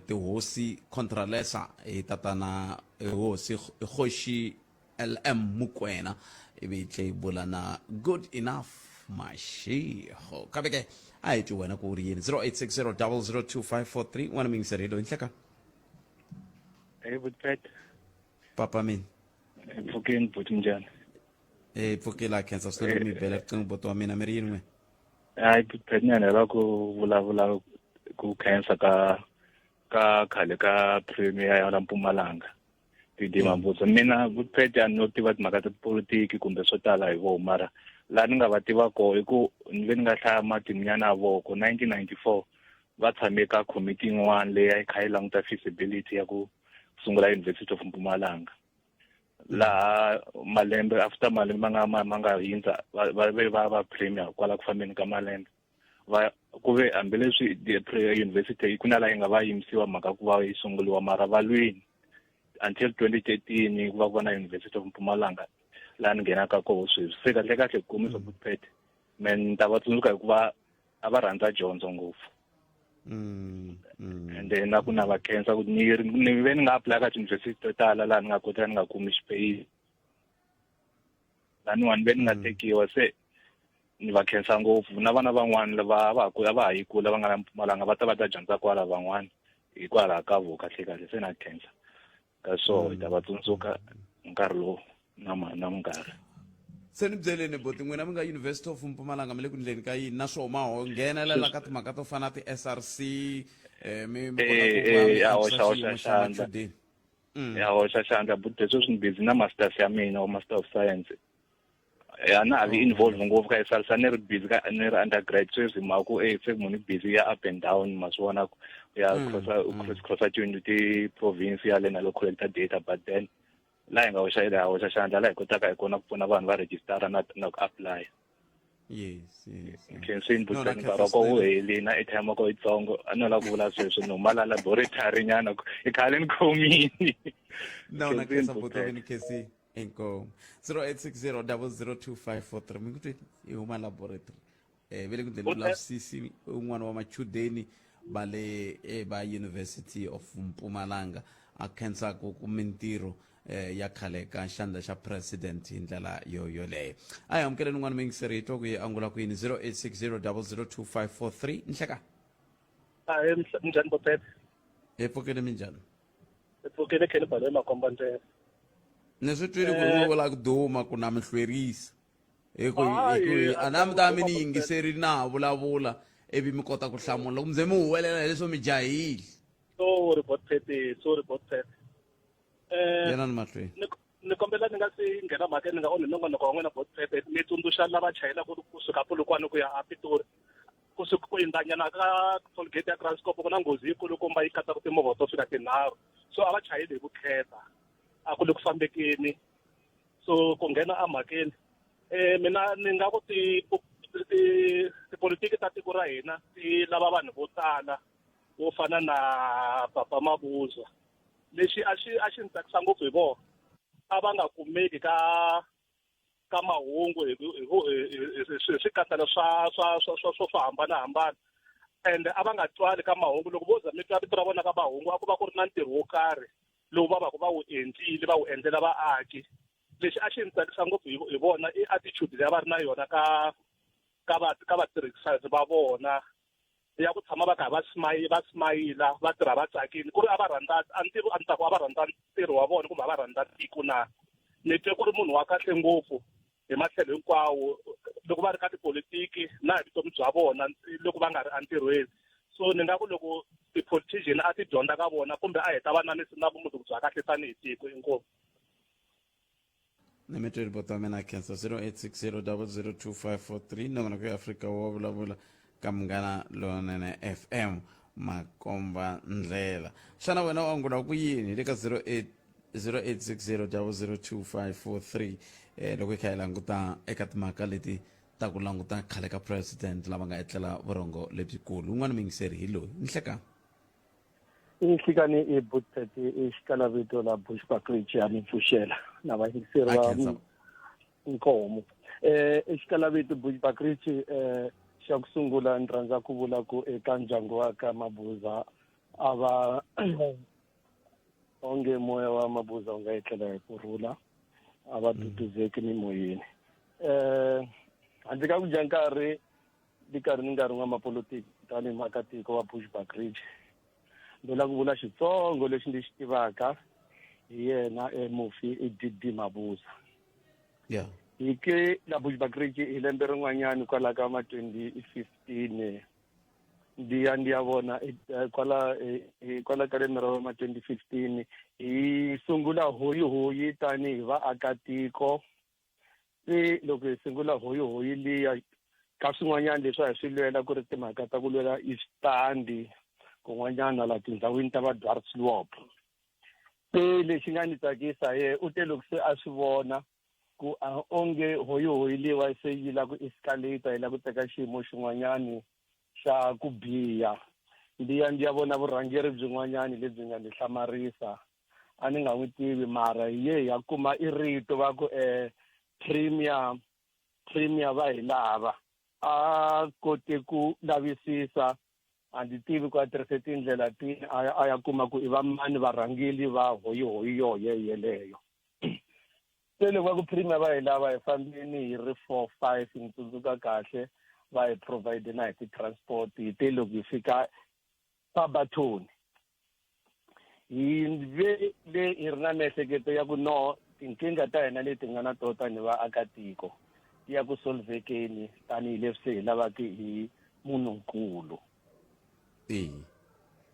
tihosi contralesa tatana hosi Kgoshi LM Mokoena ivi tlhela bulana good enough mashiho kabeke a hi wena ku ri yini 0860002543 wana mingiseri lo inhleka Boetpet papa min Mfokeni Bhuti njani pfukela cancer solo mi bela qingo boto wa mina mi ri yini we hayi Boetpet ni yanela ku vulavula ku cancer ka khale ka premier ya la Mpumalanga ti mabutso mina Boetpet ya no tiva timhaka ta politiki kumbe swo tala hi vo mara la ni nga va tiva ko hi ku ni ve ni nga hlaya matiminyana ya voko 1994 va tshame ka committee yin'wana leyi a yi kha yi languta feasibility ya ku sungula University of Mpumalanga laha malembe after malembe ma nga hindza va premier kwala ku fambeni ka malembe va ku ve hambileswi university ku na la yi nga va yimisiwa mhaka ku va yi sunguliwa mara valwini until 2013 ku va ku na University of Mpumalanga laha ni nghenaka koho sweswi se kahle kumiso Boetpet men ta va tsundzuka hikuva a va rhandza dyondzo ngopfu and then na ku na va cancer ku ni ve ni nga apply ka university to tala laha ni nga kota ni nga kumi space laniwani ve ni nga tekiwa se ni va cancer ngopfu na vana van'wana lava va ha yi kula va nga la Mpumalanga va ta dyondza kwala van'wana hikwalaho ka vo kahle se na cancer ka so hi ta va tsundzuka nkarhi lowu na minkarhi se ni byeleni boti n'wina mi nga University of Mpumalanga mi le ku ndleni ka yini naswo ma ho nghenelela ka timhaka to fana ti SRC ya hoxa xandla but leswi swi ni busy na masters ya mina or master of science yana avi involved ngopfu ka SARS ni ri busy ka ni ri undergrad so izima ku se munhu busy ya up and down maswona ya crossa ti province ya lena lo collect data but then la hi nga hoxa xandla la hi kotaka hi kona ku pfuna vanhu va register na ku apply. Yes. Khensin butani nkarhi ko wu helini i time ko itsongo a no la ku vula sweswo no mala laboratory nyana i khale ni khomini. No na khensa butani khesi enko 0860002543 mikuti i huma laboratory vele ku dele la sisi un'wana wa machudeni bale ba University of Mpumalanga a khensa ku mintirho ya khale ka xandla xa president hi ndlela yoleyo ayi amukele n'wana mingiseri to ku yi angula ku yini 0860002543 nhleka njhani Botete epfukeni minjhani epfukeni kheni bale makomba ntsena ni swi twile ku ri vula ku duma ku na mihlwerisa hi ku ana mi ta mi ni yingiseri na vulavula evi mi kota ku hlamula loko mze mi huwelela hi leswo mi jahile sorry Botete yena ni mahlweni ni kombela ni nga si nghena mhaka ni nga onhi nongonoko wa n'wina Botete ni tsundzuxa lava chayela kusuka Polokwane ku ya a Pitori kusuka ku indzanyana ka tollgate ya Transcorp ku na nghozi yikulukumba yi katsa ku timovha to fika tinharhu so a va chayeli hi vukheta a ku le ku fambekeni so ku nghena a mhakeni mina ni nga ku tipolitiki ta tiko ra hina ti lava vanhu vo tala vo fana na Papa Mabuza lexi a xi ni tsakisa ngopfu hi vona a va nga kumeki ka mahungu hi swikatana swo hambanahambana and a va nga twali ka mahungu loko vo za mi twa vito ra vona ka mahungu a ku va ku ri na ntirho wo karhi lowu va va ku va wu endlile va wu endlela vaaki lexi a xi ni tsakisa ngopfu hi vona i attitude leyi va ri na yona ka vatirhisani va vona ya ku tshama va kha va smayila va tirha va tsakile ku ri a va rhandza a ni ta ku a va rhandza ntirho wa vona kumbe a va rhandza tiko na ni twe ku ri munhu wa kahle ngopfu hi matlhelo hinkwawo loko va ri ka tipolitiki na hi vutomi bya vona loko va nga ri entirhweni so ni nga ku loko ti-politician a ti dyondza ka vona kumbe a heta vananisi na vumundzuku bya kahle tanihi tiko inkomu ni mi tweli bota mina khensa 0860002543 nongonoko ya Afrika wo vulavula ka Munghana Lonene FM makomba ndlela xana wena u angula ku yini le ka 0860002543 loko hi kha hi languta eka timhaka leti ta ku languta khale ka president lava nga etlela vurongo lebyikulu un'wana mingiseri hi loyi nhleka ihlikani i Botete i xikalavito la Bushbuckridge ya mipfuxela na vayingiseri va nkomo xikalavito Bushbuckridge xa ku sungula ni rhandza ku vula ku eka ndyangu wa ka Mabuza a va onge moya wa Mabuza u nga etlela hi kurhula a va duduzeki mimoyeni handle ka ku dya nkarhi ni nga ri n'wamapolitiki tanihi muakatiko wa Bushbuckridge ni la ku vula xitsongo lexi ndi xi tivaka hi yena mufi i Didi Mabuza hi ke la Bushbuckridge hi lembe rin'wanyani kwala ka ma 2015 ndi ya vona kwala ka lembe ra ma 2015 hi sungula hoyi tanihi vaakatiko se loko hi sungula hoyi liya ka swin'wanyana leswi a hi swi lwela ku ri timhaka ta ku lwela istandi kun'wanyana la tindhawini ta va Dwarsloop se lexi nga ni tsakisa u te loko se a swi vona ku onge hoyi liwa se yi la ku escalate yi la ku teka xiyimo xin'wanyani xa ku biha ndi ya vona vurhangeri byin'wanyani lebyi nga ni hlamarisa a ni nga n'wi tivi mara ya kuma i rito va ku premier va hi lava a kote ku lavisisa a ndzi tivi ku a tirhise tindlela tini a ya kuma ku i va mani varhangeli va hoyi yeleyo se loko va ku premier va hi lava hi fambini hi ri 4-5 ni tsundzuka kahle va hi provide na hi ti-transport hi te loko hi fika Barberton hi ve le hi ri na miehleketo ya ku no tinkingha ta hina leti nga na to tani vaakatiko ti ya ku solvekeni tanihileswi se hi lavaka hi munhunkulu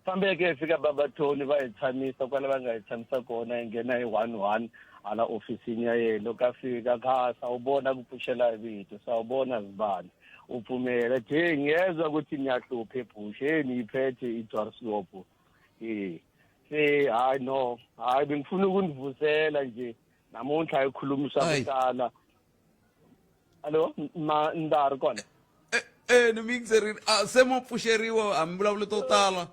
fambeke hi fika Barberton va hi tshamisa kwala va nga hi tshamisa kona hi nghena hi 1-1 ala ofisini ya yena lokafika kha sawubona kuphushela ibito sawubona zibani uphumela nje ngiyezwa ukuthi niyahlupha ebhusheni iphethe iDwarslopo hayi no hayi bengifuna ukunivusela nje namuhla ayikhulumisa kuqala allo ndari kona nimixerini semo pfuxeriwa hambi to tala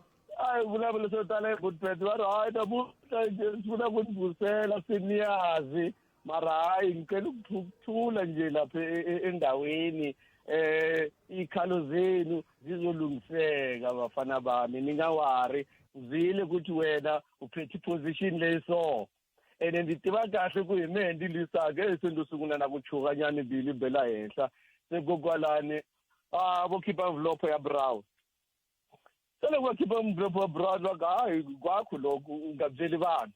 vulavula swo tala ebutpet va ri hayi namuhla nje sifuna kunivusela siniyazi mara hayi ngicela ukuthula nje lapha endaweni ikhalo zenu zizolungiseka bafana bami ningawari uzile ukuthi wena uphethe position leso ene nditiva kahle ku hime ndilisake sendosungula na kuchukanyana bili bela henhla sekokwalani bokhipha envelope ya brown sele kwakhipha envelope ya brown hayi kwakho lokho ungabyeli vanhu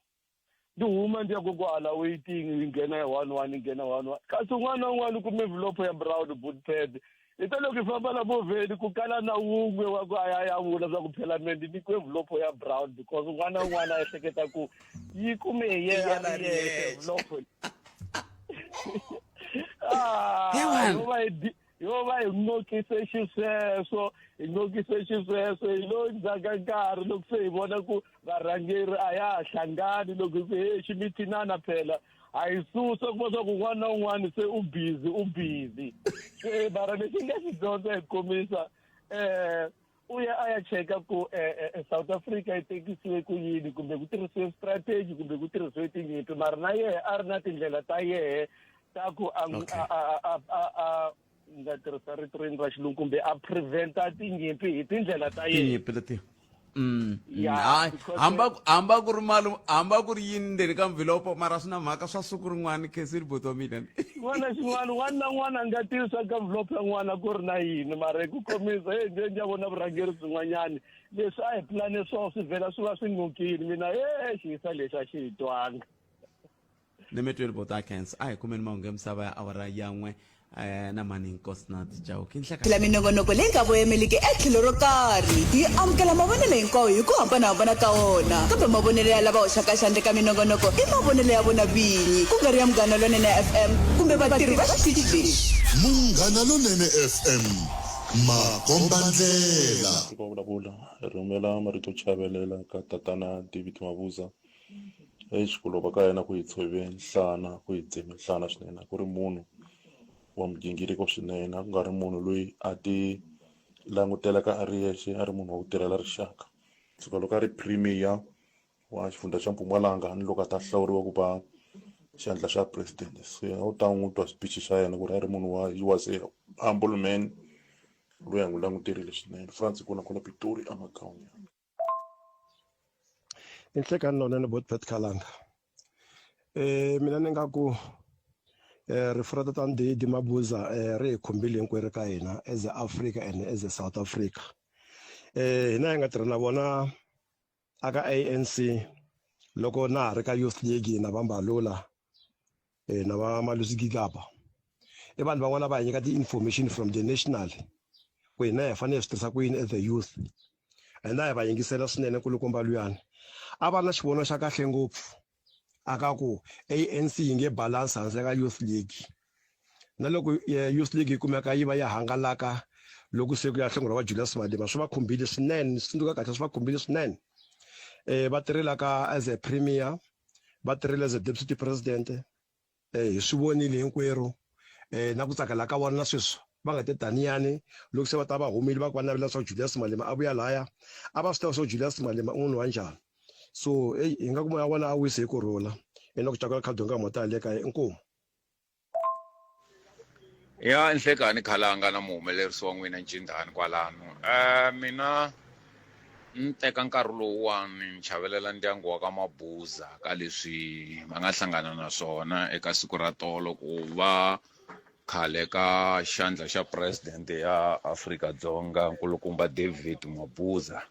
ndihuma ndiya kokwala waiting ingena ya 1-1 ingena 1-1 kasi un'wana kuma envelope ya brown bootpad ito loko ifamba lavo veni ku kala na wun'we wa ku ya vula swa ku phela mendi ni ku envelope ya brown because un'wana a ehleketa ku yi kume envelope yo va hi nokise xisweswo hi lo ndzhaka nkarhi loko se hi vona ku varhangeri a ya ha hlangani loko se ximithinana phela a hi susa kuma swa ku un'wana na un'wana se u busy se mara lexi nga xi dyondza hi komisa u ya a ya cheka ku South Africa yi tekisiwe ku yini kumbe ku tirhisiwe strategy kumbe ku tirhisiwe tinyimpi mara na yehe a ri na tindlela ta yehe ta ku nga tirhisa rito rini ra xilungu kumbe a preventa tinyimpi hi tindlela ta tinyimpi leti hamba ku ri mali hamba ku ri yini ndzeni ka mvilopo mara swi na mhaka swa siku rin'wana khesi ri boto mina n'wana xin'wana n'wana na n'wana a nga tivisa ka mvilopo ya n'wana ku ri na yini mara hi ku komisa njhe ndya vona vurhangeri byin'wanyani leswi a hi pulane swo swi vhela swi va swi nukile mina xiyisa lexi a xi hi twanga ni mi tweli bota cancer a hi kumeni mahungu ya misava ya awara yan'we na mani nkosi na tijawu phela minongonoko leyi nga voyameliki etlhelo ro karhi yi amukela mavonelo hinkwawo hi ku hambanahambana ka wona kambe mavonelo ya lava hoxaka xandle ka minongonoko i mavonelo ya vona vinyi ku nga ri ya Munghana Lonene FM kumbe vatirhi va xitichi lexi Munghana Lonene FM makombandlela ku vulavula rhumela marito chavelela ka tatana David Mabuza exikulo ka yena ku hi tshove nhlana ku hi tseme nhlana swinene ku ri munhu wa mugingiriko swinene ku nga ri munhu loyi a ti langutelaka a ri yexe a ri munhu wa ku tirhela rixaka suka loko a ri premier wa xifundza xa Mpumalanga ni loko a ta hlawuriwa ku va xandla xa president so u ta n'wi twa speech xa yena ku ri a ri munhu wa he was a humble man loyi a n'wi languterile swinene France ku na kona Pitori Amakaunya inhlekani Lonene Botpet Kalanga mina ni nga ku referata ta Ndidi Mabuza ri hi khumbile hinkwerhu ka hina as a Africa and as a South Africa hina hi nga tirha na vona aka ANC loko na ha ri ka Youth League na Bambalula na va Malusi Gigaba i vanhu van'wana va hi nyika ti-information from the national ku hina hi fanele hi swi tirhisa ku yini as the youth hina hi va yingisela swinene kulukumba luyani a va na xivono xa kahle ngopfu aka ku ANC yi nge balance hansi ka Youth League na loko Youth League yi kumeka yi va ya hangalaka loko se ku ya hlongora wa Julius Malema swi va khumbile swinene swi tsundzuka kahle swi va khumbile swinene va tirhela ka as a premier va tirhela as a deputy president hi swi vonile hinkwerhu na ku tsakela ka vona na sweswo va nga te taniyani loko se va ta va humile va ku va navela swa Julius Malema a vuya laya a va swi tiva swa Julius Malema un'wana wa njhani so hi nga ku moya wona a wise hi kurhula ena ku cakela khadonga mota le ka inkomo ya Nhlekani Khalanga na muhumelerisi wa n'wina Njindani kwalano mina ni teka nkarhi lowuwani ni chavelela ndyangu wa ka Mabuza ka leswi va nga hlangana na swona eka siku ra tolo ku va khale ka xandla xa president ya Afrika-Dzonga nkulukumba David Mabuza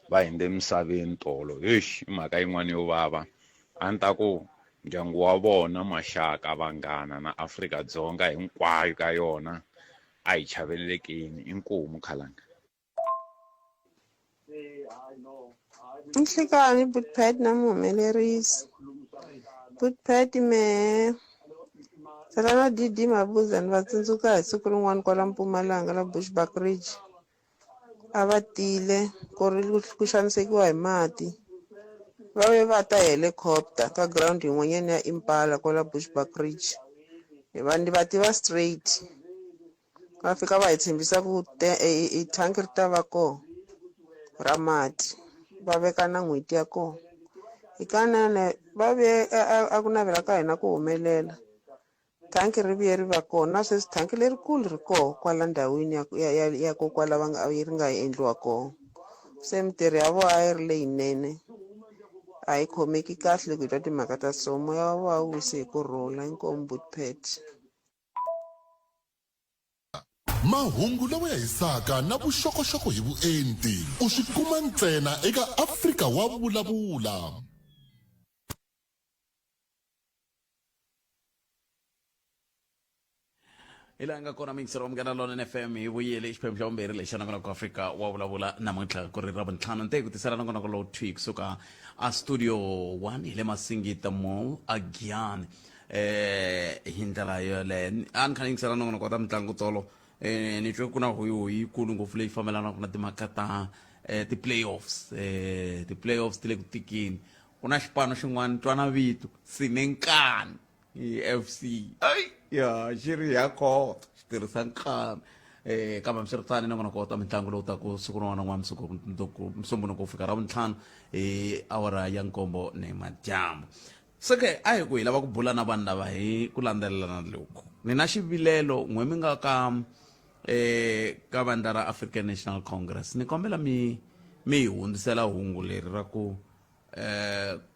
va hinde misaveni tolo mhaka yin'wana yo vava a ni ta ku ndyangu wa vona maxaka vanghana na Afrika-Dzonga hinkwayo ka yona a hi chavelelekini inkomu Khalanga Nhlekani Botpet na muhumelerisi Putpeti me Salana Didi Mabuza ni vatsundzuka hi siku rin'wana kwala Mpumalanga la Bushbuck Ridge a va tile ku xanisekiwa hi mati va ve va ta helicopter ka ground yin'wanyana ya Impala kwala Bushbuck Ridge vanhu va tiva straight va fika va hi tshembisa ku thanki ri ta va koho ra mati va veka na n'hweti ya koho hikanene va ve a ku navela ka hina ku humelela thanki ri vuye ri va kona na sweswi thanki lerikulu ri koho kwala ndhawini ya ko kwala ri nga endliwa koho se mitirho ya vona a yi ri leyinene a yi khomeki kahle loko hi twa timhaka ta so moya wa vona wu wise hi kurhula inkomu Butpet. Mahungu lawa ya hisaka na vuxokoxoko hi vuenti u swi kuma ntsena eka Afrika wa vulavula. ilanga kona mingisero omgana lona FM hi vuyele xiphemu xa vumbirhi lexi xanakona ku Afrika wa vulavula namuntlha ku ri ravuntlhanu nte ku tisela nakona ku lowu twi kusuka a studio 1 hi le Masingita Mall again hi ndlela yoleyo a ni kha ni yingisela nakona kota mitlangu tolo ni twe ku na hoyi yikulu ngopfu leyi fambelanaka na timhaka ta ti-playoffs ti-playoffs ti le ku tikini ku na xipano xin'wana twana vito Sinenkani FC ya xiri ya kota xi tirhisa nkani kambe miswiritani nakona kota mitlangu lowu taku siku rin'wana n'wana musumbunuko ku fika ravuntlhanu awara ya nkombo ni madyambu seke a hi ku hi lava ku bula na vanhu lava hi ku landzelelana loku ni na xivilelo n'we mi nga ka vandla ra African National Congress ni kombela mi hi hundzisela hungu leri ra ku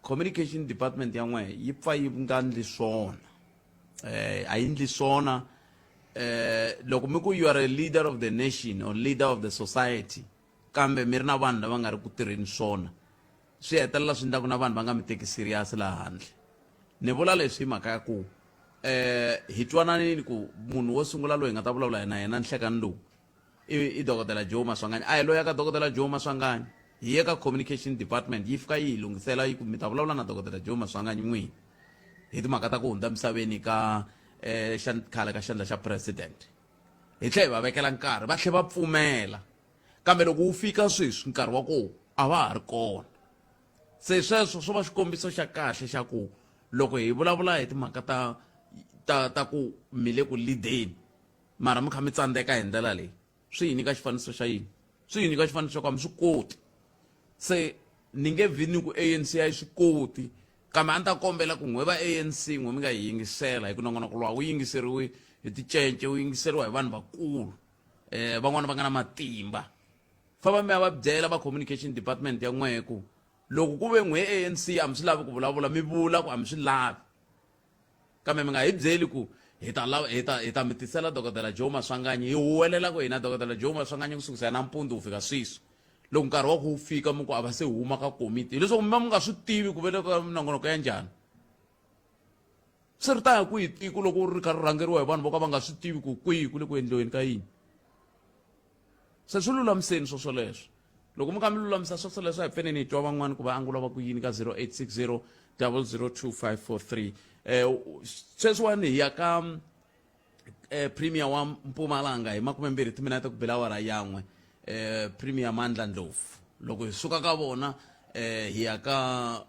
communication department ya n'we yi pfa yi nga ndli swona a yi ndli swona loko mi ku you are a leader of the nation or leader of the society kambe mi ri na vanhu lava nga ri ku tirheni swona swi hetelela swi endlaku na vanhu va nga mi teki serious laha handle ni vula leswi hi mhaka ya ku hi twananini ku munhu wo sungula loyi hi nga ta vulavula na yena nhlekani lowu i dokodela Joe Maswanganyi a hi loyi ka dokodela Joe Maswanganyi hi ye ka communication department yi fika yi hi lungisela yi ku mi ta vulavula na dokodela Joe Maswanganyi n'wini hi timhaka ta ku hundza misaveni ka khale ka xandla xa president hi tlhe hi va vekela nkarhi va tlhe va pfumela kambe loko wu fika sweswi nkarhi wa koho a va ha ri kona se sweswo swo va xikombiso xa kahle xa ku loko hi vulavula hi timhaka ta ku mi le ku lideni mara mi kha mi tsandzeka hi ndlela leyi swi hi nyika xifaniso xa yini swi hi nyika xifaniso xa ku a mi swi koti se ni nge vhini ku ANC a yi swi koti kambe a ni ta kombela ku n'we va ANC n'we mi nga hi yingisela hi ku nongonoko lowa wu yingiseriwe hi ticence wu yingiseriwa hi vanhu vakulu van'wana va nga na matimba famba mi ya va byela va communication department ya n'we ku loko ku ve n'we ANC a mi swi lavi ku vulavula mi vula ku a mi swi lavi kambe mi nga hi byeli ku hi ta mi tisela dokodela Joe Maswanganyi hi huwelela ku hina dokodela Joe Maswanganyi kusukusela nampundzu ku fika sweswi loko nkarhi wa ku wu fika mi ku a va se huma ka komiti hileswaku mi va mi nga swi tivi ku vele ka minongonoko ya njhani swi ri ta ya kwihi tiko loko ri kha ri rhangeriwa hi vanhu vo ka va nga swi tivi ku kwihi ku le ku endliweni ka yini se swi lulamiseni swo swoleswo loko mi kha mi lulamisa swo swoleswo hi fanele hi twa van'wana ku va angula va ku yini ka 0860 002543 sweswiwani hi ya ka premier wa Mpumalanga hi 20 timinete ku bela awara yan'we premier Mandla Ndlovu loko hi suka ka vona hi ya ka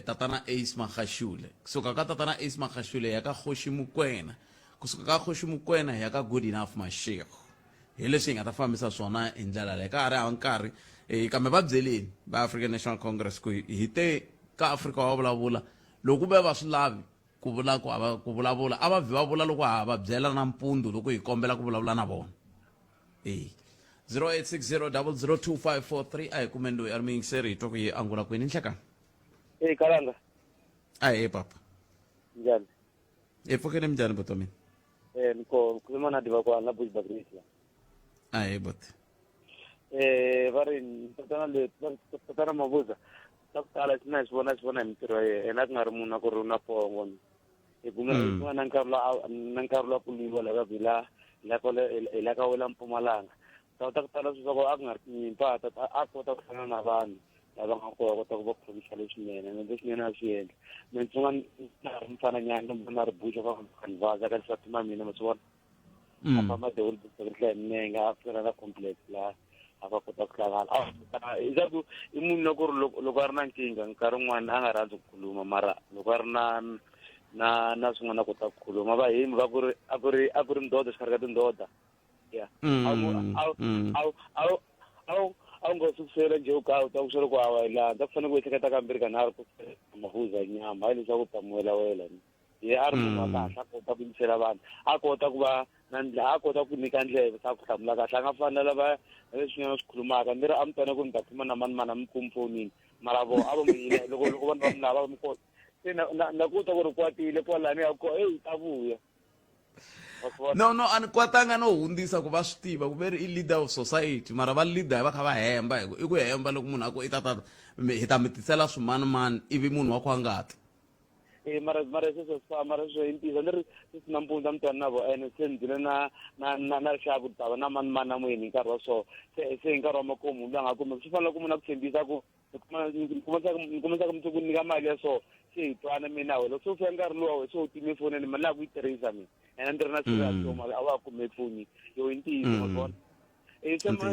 tatana Ace Magashule kusuka ka tatana Ace Magashule hi ya ka Kgoshi Mokoena kusuka ka Kgoshi Mokoena hi ya ka Good Enough Mashego hi leswi hi nga ta fambisa swona hi ndlela leyi ka ha ri hava nkarhi kambe va byeleni va African National Congress ku hi te ka Afrika wa vulavula loko va swi lavi ku vulavula a va vhi va vula loko ha va byela nampundzu loko hi kombela ku vulavula na vona 0860 002543 a hi kumeni loyi a ri miyingiseri hi twa ku yi angula kwini nhlekani Kalanga papa njhani pfukeni minjhani buti wa mina niko khuluma na diva kwa na Bushbuck Ridge buti va ri tatana Mabuza ta ku tala swi vona hi mintirho ya yena ku nga ri munhu a ku ri na pongo hi kuma na nkarhi la ku liwa la ka vila la ka wela Mpumalanga ta ku tala swi swa ku a ku nga ri tinyimpi a kota ku hlangana na vanhu lava nga kota ku va khomisa leswinene ene leswinene a swi endla mina swin'wana mfana nyana na ri busha va kanvaza ka swa tima mina masivona a famba dehulu bukela minenge a fika na complex la a va kota ku hlangana izaku i munhu loko a ri na nkingha nkarhi wun'wana a nga rhandzi ku khuluma mara loko a ri na swin'wana a kota ku khuluma vahimi va ku ri ndoda xikarhi ka tindoda ya a wu nga sukusela nje u ta ku swiri ku awayelana ta ku fanele ku ehleketa kambirhi kanharhu ku mahuza nyama hayi leswaku u ta muwelawela ye a ri munhu wa kahle a kota ku yingisela vanhu a kota ku va a kota ku nyika ndleve sa ku hlamula kahle a nga fani na lava leswinyana swi khulumaka ni ri a mi twana ku ni ta khuluma na mani mi kumi fonini mara vo a va muyile loko vanhu va mi lava va mi kota se na kuta ku ri kwatile kwalani ya ko ta vuya no ani kwatanga no hundzisa ku va swi tiva ku veri i leader of society mara va leader va kha va hemba i ku hemba loko munhu a ku i ta hi ta mi tisela swimanimani ivi munhu wa ku a ngati mara sweswo i ntiso ni ri swi na mpundza mi twana na vo ene se ni dzile na rixaka ku tava na manimani na n'wini hi nkarhi wa so se hi nkarhi wa makumu munhu a nga kumeki swi fanele ku munhu a ku tshembisa ku ni kumesaka muthu ku nyika mali ya so se hi twana mina we loko se u fika nkarhi luwa se u time efonini mali la ku yi tirhisa mina ene ni ri na sirasoma a wa ha kumeki foni yo i ntiso mavona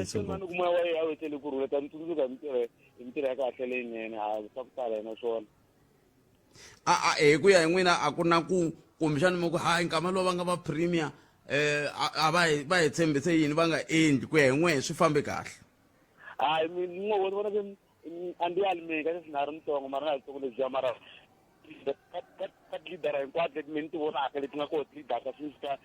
semani ku moya wa ye a wu etele ku rhula ta ni tsundzuka hi mintirho ya kahle leyinene a swa ku tala hina swona hi ku ya hi n'wina a ku na ku kumbexani mi ku hayi nkama lowu va nga va premier a va hi tshembise yini va nga endli ku ya hi n'wehe swi fambe kahle hayi n'we vona a ndi yali mina ka swi na ri ntsongo mara na ntsongo lebyiya mara ka leadera hinkwato leti mini ti vonaka leti nga koho leadaka swi fika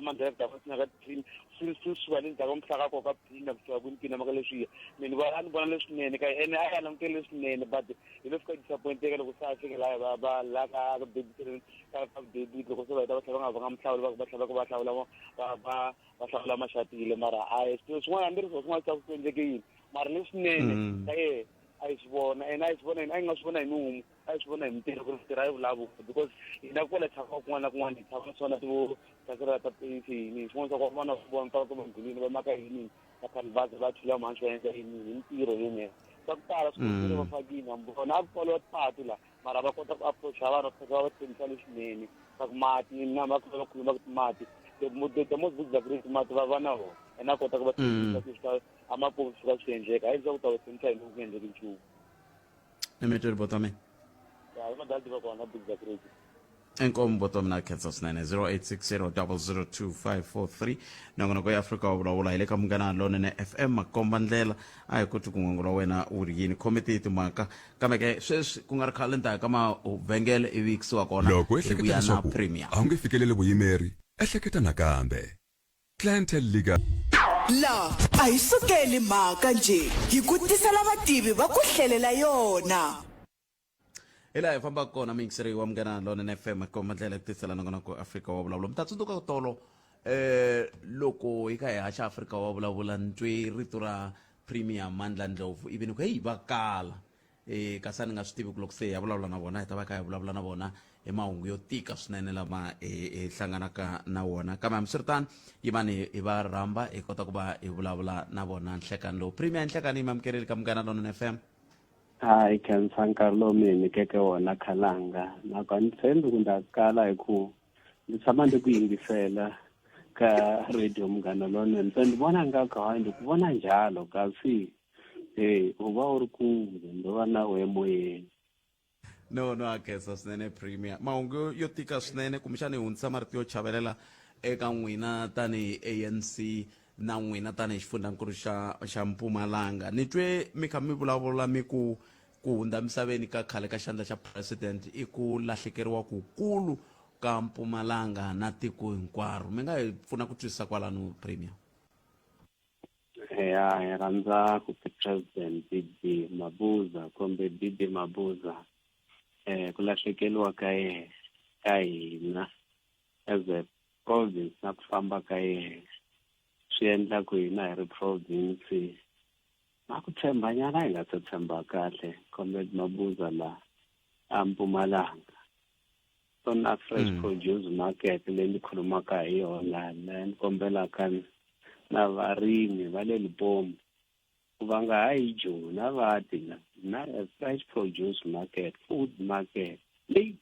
mandirector swi nga ka team swi suka le ndzhaku mihlaka koho ka pina ku fika kwini maka leswiya mini a ni vona leswinene ka ene a ya langutele leswinene but hi lo fika disappointeka loko se a fike laha va la ka baby loko se va heta va tlhela va nga vanga mihlawulo va hlawula va hlawula maxatile mara a swin'wana a ni ri swin'wana swa ku endleke yini mara leswinene ka ye a yi swi vona ene a yi nga swi vona hi nomu a yi swi vona hi mintirho ku ri tirha hi vulavuko because hina kwala tshama kun'wana na kun'wana hi tshama swona tasira ta pesi yini swin'wana swa ku vona swi vona ta ku mangulini va maka yini ka kanvaza va thula manchi va endla yini hi mintirho yini swa ku tala swi va fakini ambona a ku pfaliwa patu la mara va kota ku approacha vanhu va va tshembisa leswinene swa ku mati na va khuluma ku mati the most visible great mati va va na wona ene a kota ku va tshembisa ku swi amakumu swi swi endleka hayi swa ku ta va tshembisa hi ku endleka nchumu ni mi twi ripoto mina hayi madali va kona big great enkomo boto mina khetsa swinene 0860002543 nongonoko ya Afrika wa vulavula hi le ka Munghana Lonene FM makomba ndlela a hi koti ku n'wangu wa wena u ri yini khomiti timhaka kambe ke sweswi ku nga ri khale ndzhaku ka mavhengele ivi kusiwa kona loko ehleketa leswaku a wu nge fikeleli vuyimeri ehleketa nakambe clientele liga la a hi sukeli mhaka nje hi ku tisela vativi va ku hlelela yona ila hi famba kona mingiseri wa Munghana Lonene FM makomba ndlela ku tisela nongonoko Afrika wa vulavula mi ta tsundzuka tolo loko hi ka hi haxa Afrika wa vulavula ntwe rito ra Premier Mandla Ndlovu ivi ni ku hey va kala kasi ni nga swi tivi ku loko se ya vulavula na vona hi ta va ka hi vulavula na vona hi mahungu yo tika swinene lama hi hlanganaka na wona kambe hambiswiritano yi vani hi va rhamba hi kota ku va hi vulavula na vona nhlekani lowu Premier nhlekani yi mamukeleli ka Munghana Lonene FM hayi khensa nkarhi lowu mi hi nyikeke wona khalanga nakona ni tshembi ku ndza kala hi ku ni tshama ndi ku yingisela ka radio Munghana Lonene so ni vona ngaku hayi ndi ku vona njalo kasi u va u ri kule ndo va na wehe moyeni no a khensa swinene Premier mahungu yo tika swinene kumbexani hi hundzisa marito yo chavelela eka n'wina tanihi ANC na n'wina tanihi xifundzankulu xa Mpumalanga ni twe mi kha mi vulavula mi ku hundza misaveni ka khale ka xandla xa president i ku lahlekeriwa kukulu ka Mpumalanga na tiko hinkwaro mi nga hi pfuna ku twisisa kwalano Premier hi rhandza ku president Didi Mabuza kumbe Didi Mabuza ku lahlekeriwa ka hina as a province na ku famba ka yena swi endla ku hina hi ri province na ku tshembanyana hi nga se tshemba kahle kumbe Mabuza la a Mpumalanga so na fresh produce market leyi ni khulumaka hi yona ni kombelaka na varimi va le Limpopo va nga ha yi jona va ti na fresh produce market, food market leyi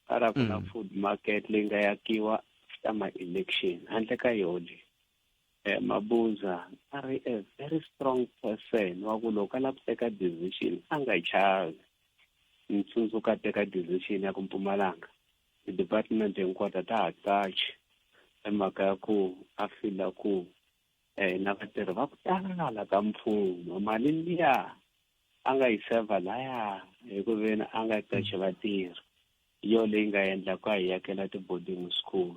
ara ku na food market leyi nga yakiwa after ma-election handle ka yona. Mabuza a ri a very strong person wa ku loko a lava ku teka decision a nga chavi. Ni tsundzuka teka decision ya ku Mpumalanga ti-department hinkwato ta ha qachi hi mhaka ya ku a fila ku na vatirhi va ku tala ka mfumo mali liya a nga yi seva laya hi ku ve ni a nga qachi vatirhi yo leyi nga endlaku a hi yakela ti-boarding school,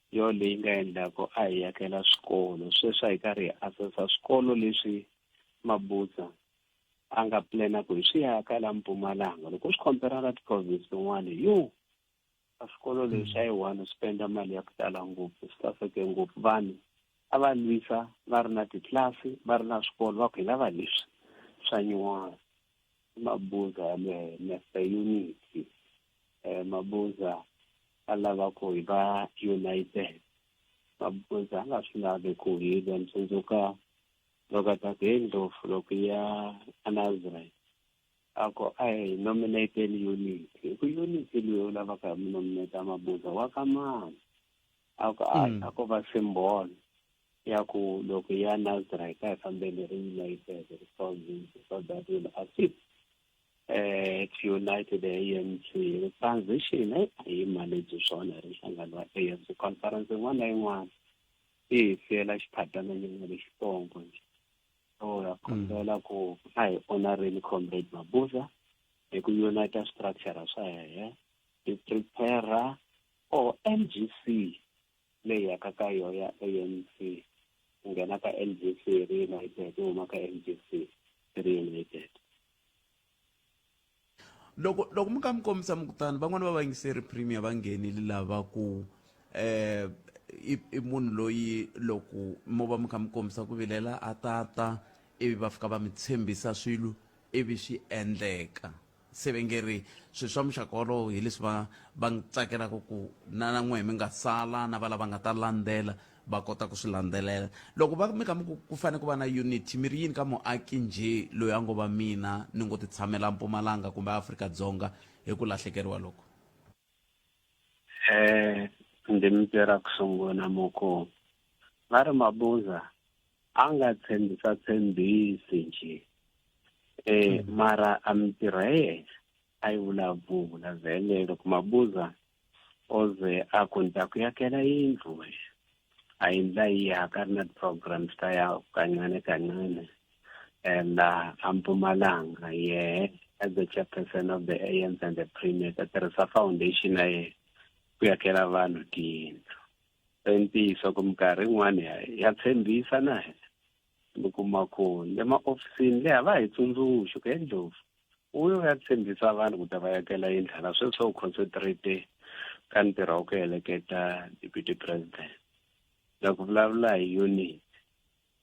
yo leyi nga endlaku a hi yakela swikolo. Sweswi a hi karhi hi asesa swikolo leswi Mabuza a nga plana ku hi swi yaka la Mpumalanga. Loko swi compare na ti-province tin'wana a swikolo leswi a hi one spenda mali ya ku tala ngopfu, swi saseke ngopfu. Vanhu a va lwisa va ri na titlasi va ri na swikolo va ku hi lava leswi swa nyuwana. Mabuza Mr. Unity Mabuza a lava ku hi va united. Mabuza a nga swi lavi ku hi lwa. Ni tsundzuka loko a ta ku hi Ndlovu loko ya Nazareth a ku a hi nominateni Unity. Ku Unity loyi u lavaka hi nominate Mabuza wa ka mani. A ku a ko va symbol ya ku loko ya Nazareth a hi fambele ri united province so that will assist united ANC transition a hi manage swona ri nhlangano wa ANC conference yin'wana na yin'wana hi fiyela xiphatananyana lexitsongo nje. So ya kombela ku a hi honoreni comrade Mabuza hi ku unite structure swa hehe hi prepare or NGC leyi yaka ka yo ya ANC nghena ka NGC ri united huma ka NGC ri united. loko mi ka mi kombisa mukutani van'wana va vangiseri Premier va nghenile lava ku i munhu loyi loko mo va mi kha mi kombisa ku vilela a tata ivi va fika va mi tshembisa swilo ivi swi endleka. Se ve nge ri swilo swa muxaka wolowo hi leswi va tsakelaka ku na n'wehe mi nga sala na va lava nga ta landzela va kota ku swi landzelela. Loko va mi kha ku fanele ku va na unity mi ri yini ka muaki njhe loyi a ngo va mina ni ngo ti tshamela Mpumalanga kumbe Afrika-Dzonga hi ku lahlekeriwa loko? Ndi mi tirha ku sungula moko va ri Mabuza a nga tshembisi njhe mara a mintirho yena a yi vulavula vhele loko Mabuza o ze a ku ni ta ku yakela yindlu a endla yaka ri na ti-programs ta ya kancane laha a Mpumalanga yehe as the chairperson of the ANC and the Premier ta tirhisa foundation ya yena ku yakela vanhu tiyindlu. Ntiyiso ku minkarhi yin'wana ya tshembisa na yena mi kuma ku le maofisini leha va hi tsundzuxi ku Ndlovu uyo ya tshembisa vanhu ku ta va yakela yindlu hala sweswo u concentrate ka ntirho wa ku heleketa deputy president. Loko vulavula hi unity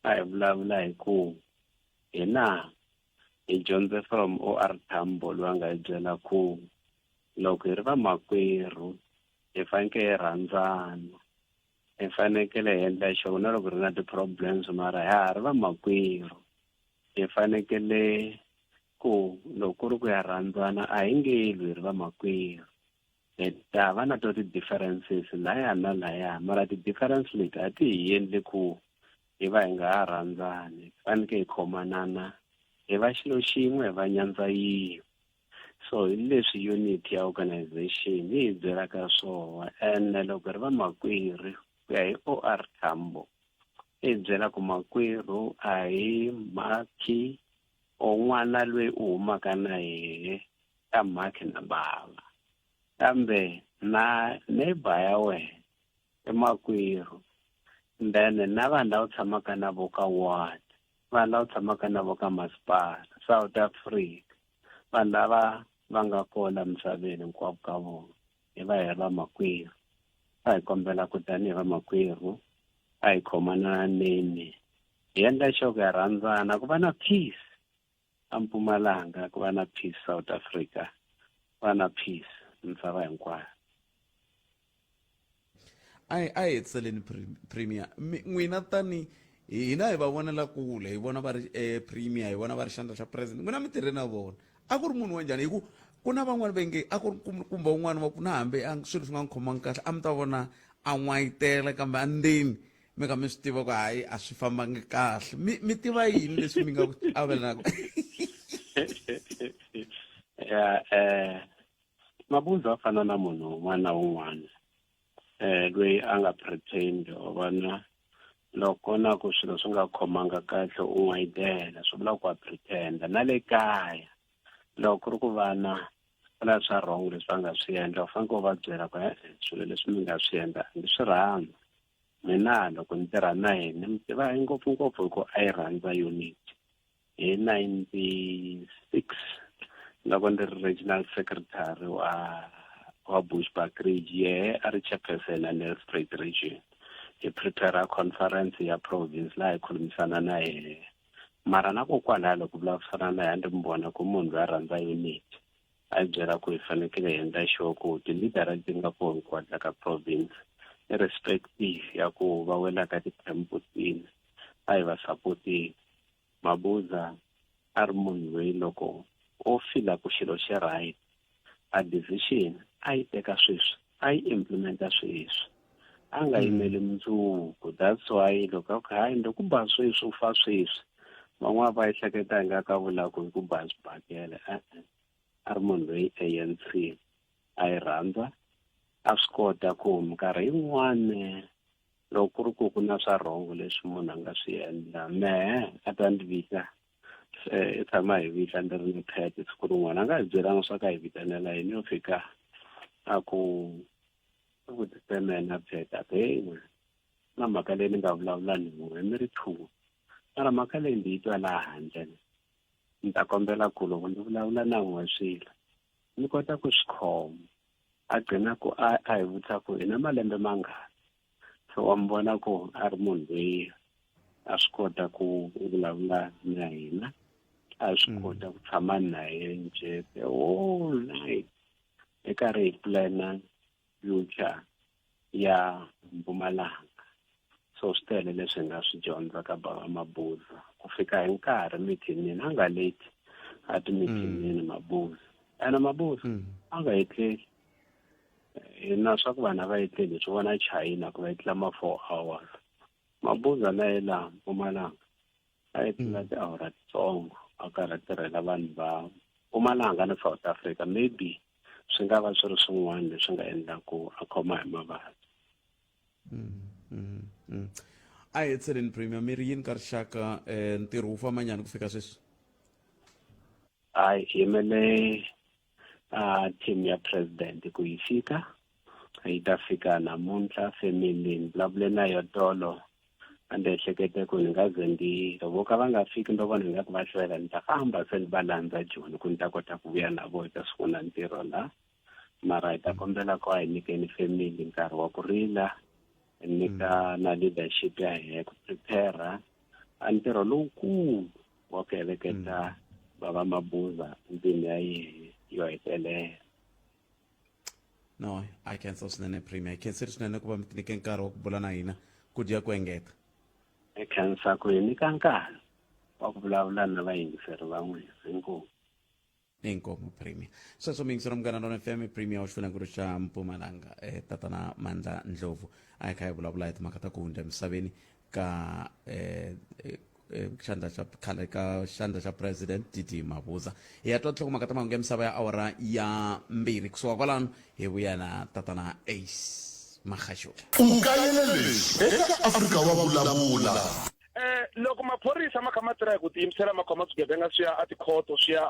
a hi vulavula hi ku hina hi dyondze from OR Tambo loyi a nga hi byela ku loko hi ri vamakwerhu hi fanekele hi rhandzana, hi fanekele hi endla xona loko ri na ti-problems mara ha ri vamakwerhu hi fanekele ku loko ku ri ku ya rhandzana a hi nge lwi hi ri vamakwerhu. Hi ta va na to ti-differences laya na laya mara ti-difference leti a ti hi endli ku hi va hi nga ha rhandzani. Hi fanekele hi khomanana hi va xilo xin'we hi va nyandza yin'we. So hi leswi unity ya organization hi byelaka swona ene loko ri va makwerhu ku ya hi OR Tambo hi byela ku makwerhu a hi mhakhi o n'wana loyi u humaka na yehe ka mhakhi na bava kambe na neighbor ya wena i makwerhu then na vanhu lava u tshamaka na vo ka ward, vanhu lava u tshamaka na vo ka masipala South Africa, vanhu lava va nga kona misaveni hinkwavo ka vona hi va hi ri vamakwerhu. A hi kombela ku tanihi vamakwerhu a hi khomananeni hi endla xo ku hi rhandzana ku va na peace a Mpumalanga, ku va na peace South Africa, ku va na peace misava hinkwayo. A hi hetseleni Premier n'wina tani hina hi va vonela kule hi vona va ri premier hi vona va ri xandla xa president n'wina mi tirhe na vona a ku ri munhu wa njhani hi ku ku na van'wani va nge a ku ri kumbe un'wana va ku na hambi swilo swi nga n'wi khomangi kahle a mi ta vona a n'wayitela kambe a ndzeni mi kha mi swi tiva ku hayi a swi fambangi kahle mi tiva yini leswi mi nga ku avelanaka ya Mabuza fana na munhu un'wana na un'wana loyi a nga pretend o vana loko na ku swilo swi nga khomanga kahle u n'wayitela swi vula ku a pretenda na le kaya loko ku ri ku vana vana swa wrong leswi va nga swi endla u fanele u va byela ku swilo leswi mi nga swi endla ndi swi rhandza mina loko ni tirha na yena mi tiva ngopfungopfu hi ku a yi rhandza unit hi 96 loko ndi ri regional secretary wa Bushbuckridge ye a ri chairperson ya Nelspruit region hi prepare conference ya province la hi khulumisana na yena mara na kokwala loko vulavisana na yena ndi mi vona ku munhu loyi a rhandza unit a byela ku hi fanekele hi endla sure ku ti-leader ti nga ku hinkwato ka province irrespective ya ku va wela ka ti-camp tini a hi va supporting Mabuza a ri munhu loyi loko o fila ku xilo xi right a decision a yi teka sweswi a yi implementa sweswi a nga yimeli mundzuku that's why loko hayi ndo ku ba sweswi u fa sweswi van'wana va ehleketa nga ka vula ku ku ba swibakele a ri munhu loyi ANC a yi rhandza a swi kota ku minkarhi yin'wana loko ku ri ku ku na swa wrong leswi munhu a nga swi endla mehe a ta ndzi vita i tshama hi vita ndi ri ni phete siku rin'wana a nga hi byelanga swa ka hi vitanela yini yo fika a ku tisemena pheta na mhaka leyi ni nga vulavula ni n'we mi ri two mara mhaka leyi ndi yi twa laha handle ni ta kombela ku loko ndzi vulavula na n'we swilo ni kota ku swi khoma a gcina ku a hi vutisa ku i na malembe mangani so wa mi vona ku a ri munhu loyi a swi kota ku vulavula na hina a swi kota ku tshama na yena njhe the whole night hi karhi hi plana future ya Mpumalanga so swi tele leswi nga swi dyondza ka bava Mabuza ku fika hi nkarhi mithinini a nga late a timithinini Mabuza ena Mabuza a nga etleli na swa ku vana va etleli swi vona China ku va etlela ma 4 hours Mabuza na yela Mpumalanga a etlela tiawara titsongo a karhi a tirhela vanhu va Mpumalanga na South Africa maybe swi nga va swi ri swin'wana leswi nga endla ku a khoma hi mavabyi a hi hetseleni premier mi ri yini ka rixaka ntirho wu famba njhani ku fika sweswi a hi yimele team ya president ku yi fika yi ta fika namuntlha family ni vulavule na yo tolo ande ehlekete ku ni nga ze ndi loko ka va nga fiki ndo vona nga ku va hlwela ni ta famba se ni va landza Joni ku ni ta kota ku vuya na vo ta sungula ntirho la mara hi ta kombela ku a hi nyikeni family nkarhi wa ku rila nyika na leadership ya hina ku prepare a ntirho lowukulu wa ku heleketa bava Mabuza ndini ya yena yo hetelela no I cancel swinene premier I cancel swinene ku va mi nyike nkarhi wa ku bula na hina ku dya ku engeta I cancel ku hi nyika nkarhi wa ku vulavula na vayingiseri van'we inkomo premier sweswo mi yingisela Munghana Lonene FM premier wa xifunengeto xa Mpumalanga tatana Mandla Ndlovu a hi kha hi vulavula hi timhaka ta ku hundza emisaveni ka xandla xa khale ka xandla xa president DD Mabuza hi ya twa nhlokomhaka ta mahungu ya misava ya awara ya 2 kusuka kwalano hi vuya na tatana Ace Magashule u nga yelelexi eka Afrika wa vulavula loko maphorisa ma kha ma tirha hi ku tiyimisela ma khoma swigevenga swi ya a tikhoto swi ya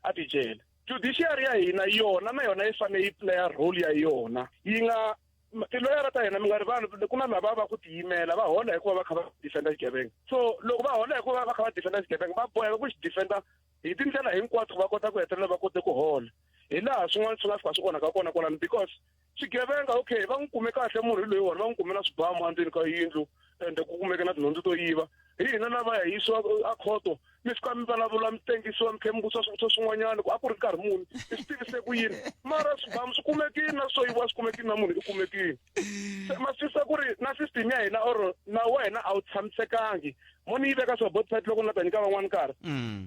a tijele judiciary ya hina yona na yona yi fanele yi playa role ya yona yi nga tiloyara ta hina mi nga ri vanhu ku na lava va ku tiyimela va hola hikuva va kha va defenda xigevenga so loko va hola hikuva va kha va defenda xigevenga va boheka ku xi defenda hi tindlela hinkwato va kota ku hetelela va kote ku hola hi laha swin'wana swi nga fika swi onhaka kona kwalani because xigevenga okay va n'wi kume kahle munhu loyi wona va n'wi kumela swibamu endzeni ka yindlu ende ku kumeke na tinhundzu to yiva hina na va yisiwa a khoto mi fika mi vulavula mi tengisiwa mi khe mi vutisa swivutiso swin'wanyana ku a ku ri nkarhi muni i swi tivise ku yini mara swibamu swi kumekini na swo yiviwa swi kumekini na munhu i kumekini se ma twisisa ku ri na system ya hina or na wena a wu tshamisekangi mo ni yi veka swa botsite loko ni ta nyika van'wana nkarhi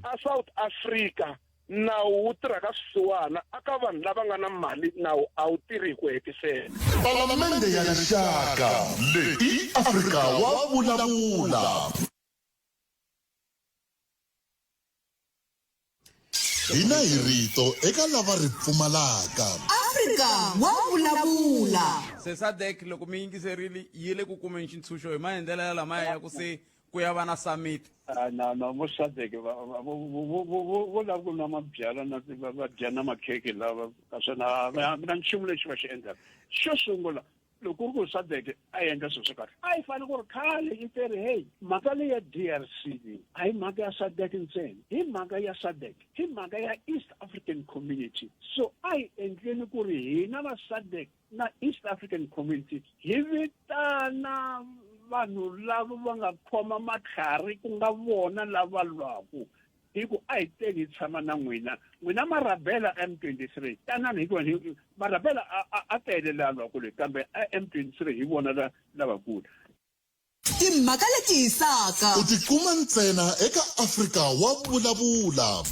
a South Africa nawu wu tirha ka swisiwana aka vanhu lava nga na mali nawu a wu tirhi hi ku hetisela Palamende ya rixaka leyi i Afrika wa vulavula. Hina hi rito eka lava ri pfumalaka. Afrika wa vulavula. Se SADC loko mi yingiserile yi le ku kumeni xitshunxo hi maendlelo ya lamaya ya ku se ku ya va na summit. na vo SADC vo lava ku nwa mabyalwa na va dya na makhekhe lava kaswona na nchumu lexi va xi endlaka xo sungula loko ku ri ku SADC a endla swilo swo karhi a yi fanele ku ri khale yi teri hey mhaka leyi ya DRC a hi mhaka ya SADC ntsena hi mhaka ya SADC hi mhaka ya East African Community so a hi endleni ku ri hina va SADC na East African Community hi vitana vanhu lava va nga khoma matlhari ku nga vona lava lwaku hi ku a hi teki hi tshama na n'wina marabela M23 tanani hi marabela a telela lwaku le kambe M23 hi vona lavakulu timhaka leti hisaka U tikuma ntsena eka Afrika wa vulavula.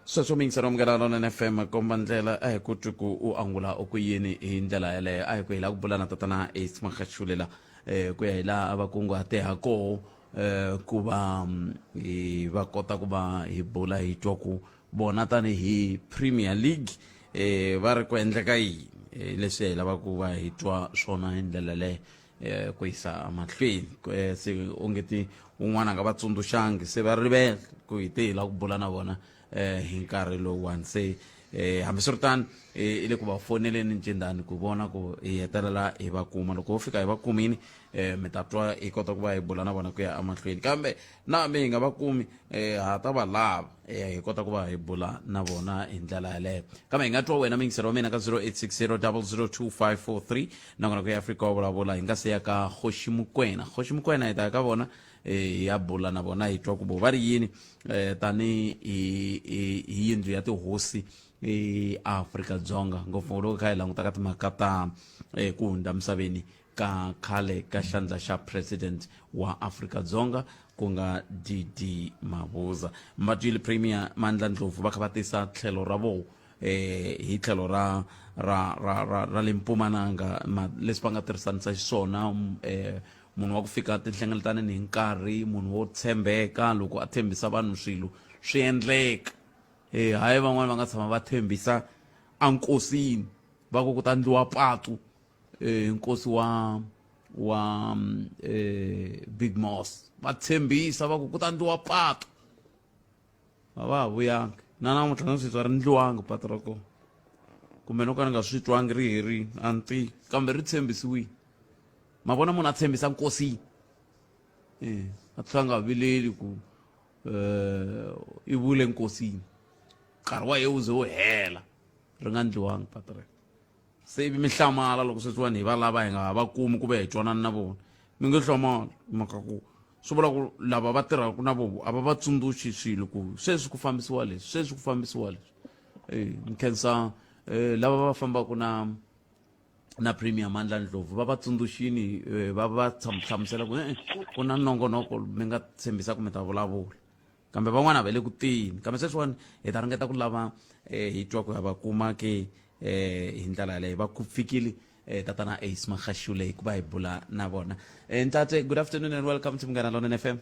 Sweswo mingisero mugela lona FM komba ndlela a hi ku twi ku u angula o ku yini hi ndlela yaleyo a hi ku hi la ku bula na tatana Ace Makgashulela ku ya hi laha va kunguhate ha koho ku va hi va kota ku va hi bula hi twa ku bona tani hi Premier League va ri ku endleka yini leswi hi lava ku va hi twa swona hi ndlela leyo ku yisa mahlweni se ongeti un'wana nga va tsundzuxangi se va rivele ku hi te hi la ku bula na vona hi nkarhi lowuwani se hambiswiritano i le ku va foneleni ncindani ku vona ku hi hetelela hi va kuma loko ho fika hi va kumini mi ta twa hi kota ku va hi bula na vona ku ya emahlweni kambe na mi hi nga va kumi ha ta va lava hi kota ku va hi bula na vona hi ndlela yaleyo kambe hi nga twa wena mingisero wa mina ka 0860 0025543 nakona ku ya Afrika wa vulavula hi nga se ya ka Kgoshi Mokoena hi ta ya ka vona ya bula na vona hi twa ku vo va ri yini tani hi yindlu ya tihosi eAfrika-Dzonga ngopfu loko kha hi languta ka timhaka ta ku hundza misaveni ka khale ka xandla xa president wa Afrika-Dzonga ku nga DD Mabuza Mbatwile Premier Mandla Ndlovu va kha va tisa tlhelo ra vo hi tlhelo ra le Mpumalanga leswi va nga tirhisanisa xiswona munhu wa ku fika tinhlengeletani hi nkarhi munhu wo tshembeka loko a tshembisa vanhu swilo swi endleka hayi van'wana va nga tshama va tshembisa ankosini va ku ta ndliwa patu nkosi wa Big Moss va tshembisa va ku ta ndliwa patu va ha vuyanga na namuntlha na switwa ri ndliwanga patu ra kona kumbe no ka ni nga swi twangi ri herini anti kambe ri tshembisiwile ma vona munhu a tshembisa nkosini a tlanga vileli ku i vule nkosini nkarhi wa yeuze wo hela ri nga ndliwanga patrick se ivi mi hlamala loko sweswiwani hi va lava hi nga va kumi ku ve hi twanani na vona mi nge hlamala mhaka ku swi vula ku lava va tirhaka na vona a va va tsundzuxi swilo ku sweswi ku fambisiwa leswi mi khensa lava va fambaka na Premier Mandla Ndlovu va va tsundzuxini va va hlamusela ku na nongonoko mi nga tshembisa ku mi ta vulavula kambe van'wana va le ku tini kambe sweswiwani hi ta ringeta ku lava hi twa ku ya va kuma ke hi ndlela yaleyo va ku fikile tatana Ace Makgashulela ku va hi bula na vona ntate good afternoon and welcome to Munghana Lonene FM.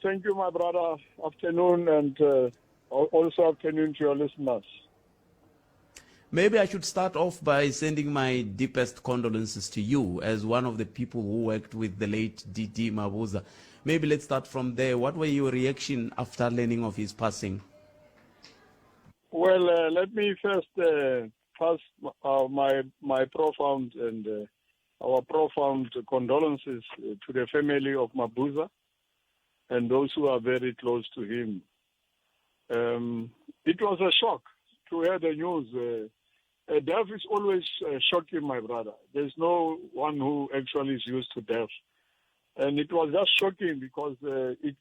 Thank you my brother, afternoon and also afternoon to your listeners. Maybe I should start off by sending my deepest condolences to you as one of the people who worked with the late DD Mabuza. Maybe let's start from there. What were your reaction after learning of his passing? Well, let me first pass my profound and our profound condolences to the family of Mabuza and those who are very close to him. It was a shock to hear the news Death is always shocking, my brother. There's no one who actually is used to death. And it was just shocking because it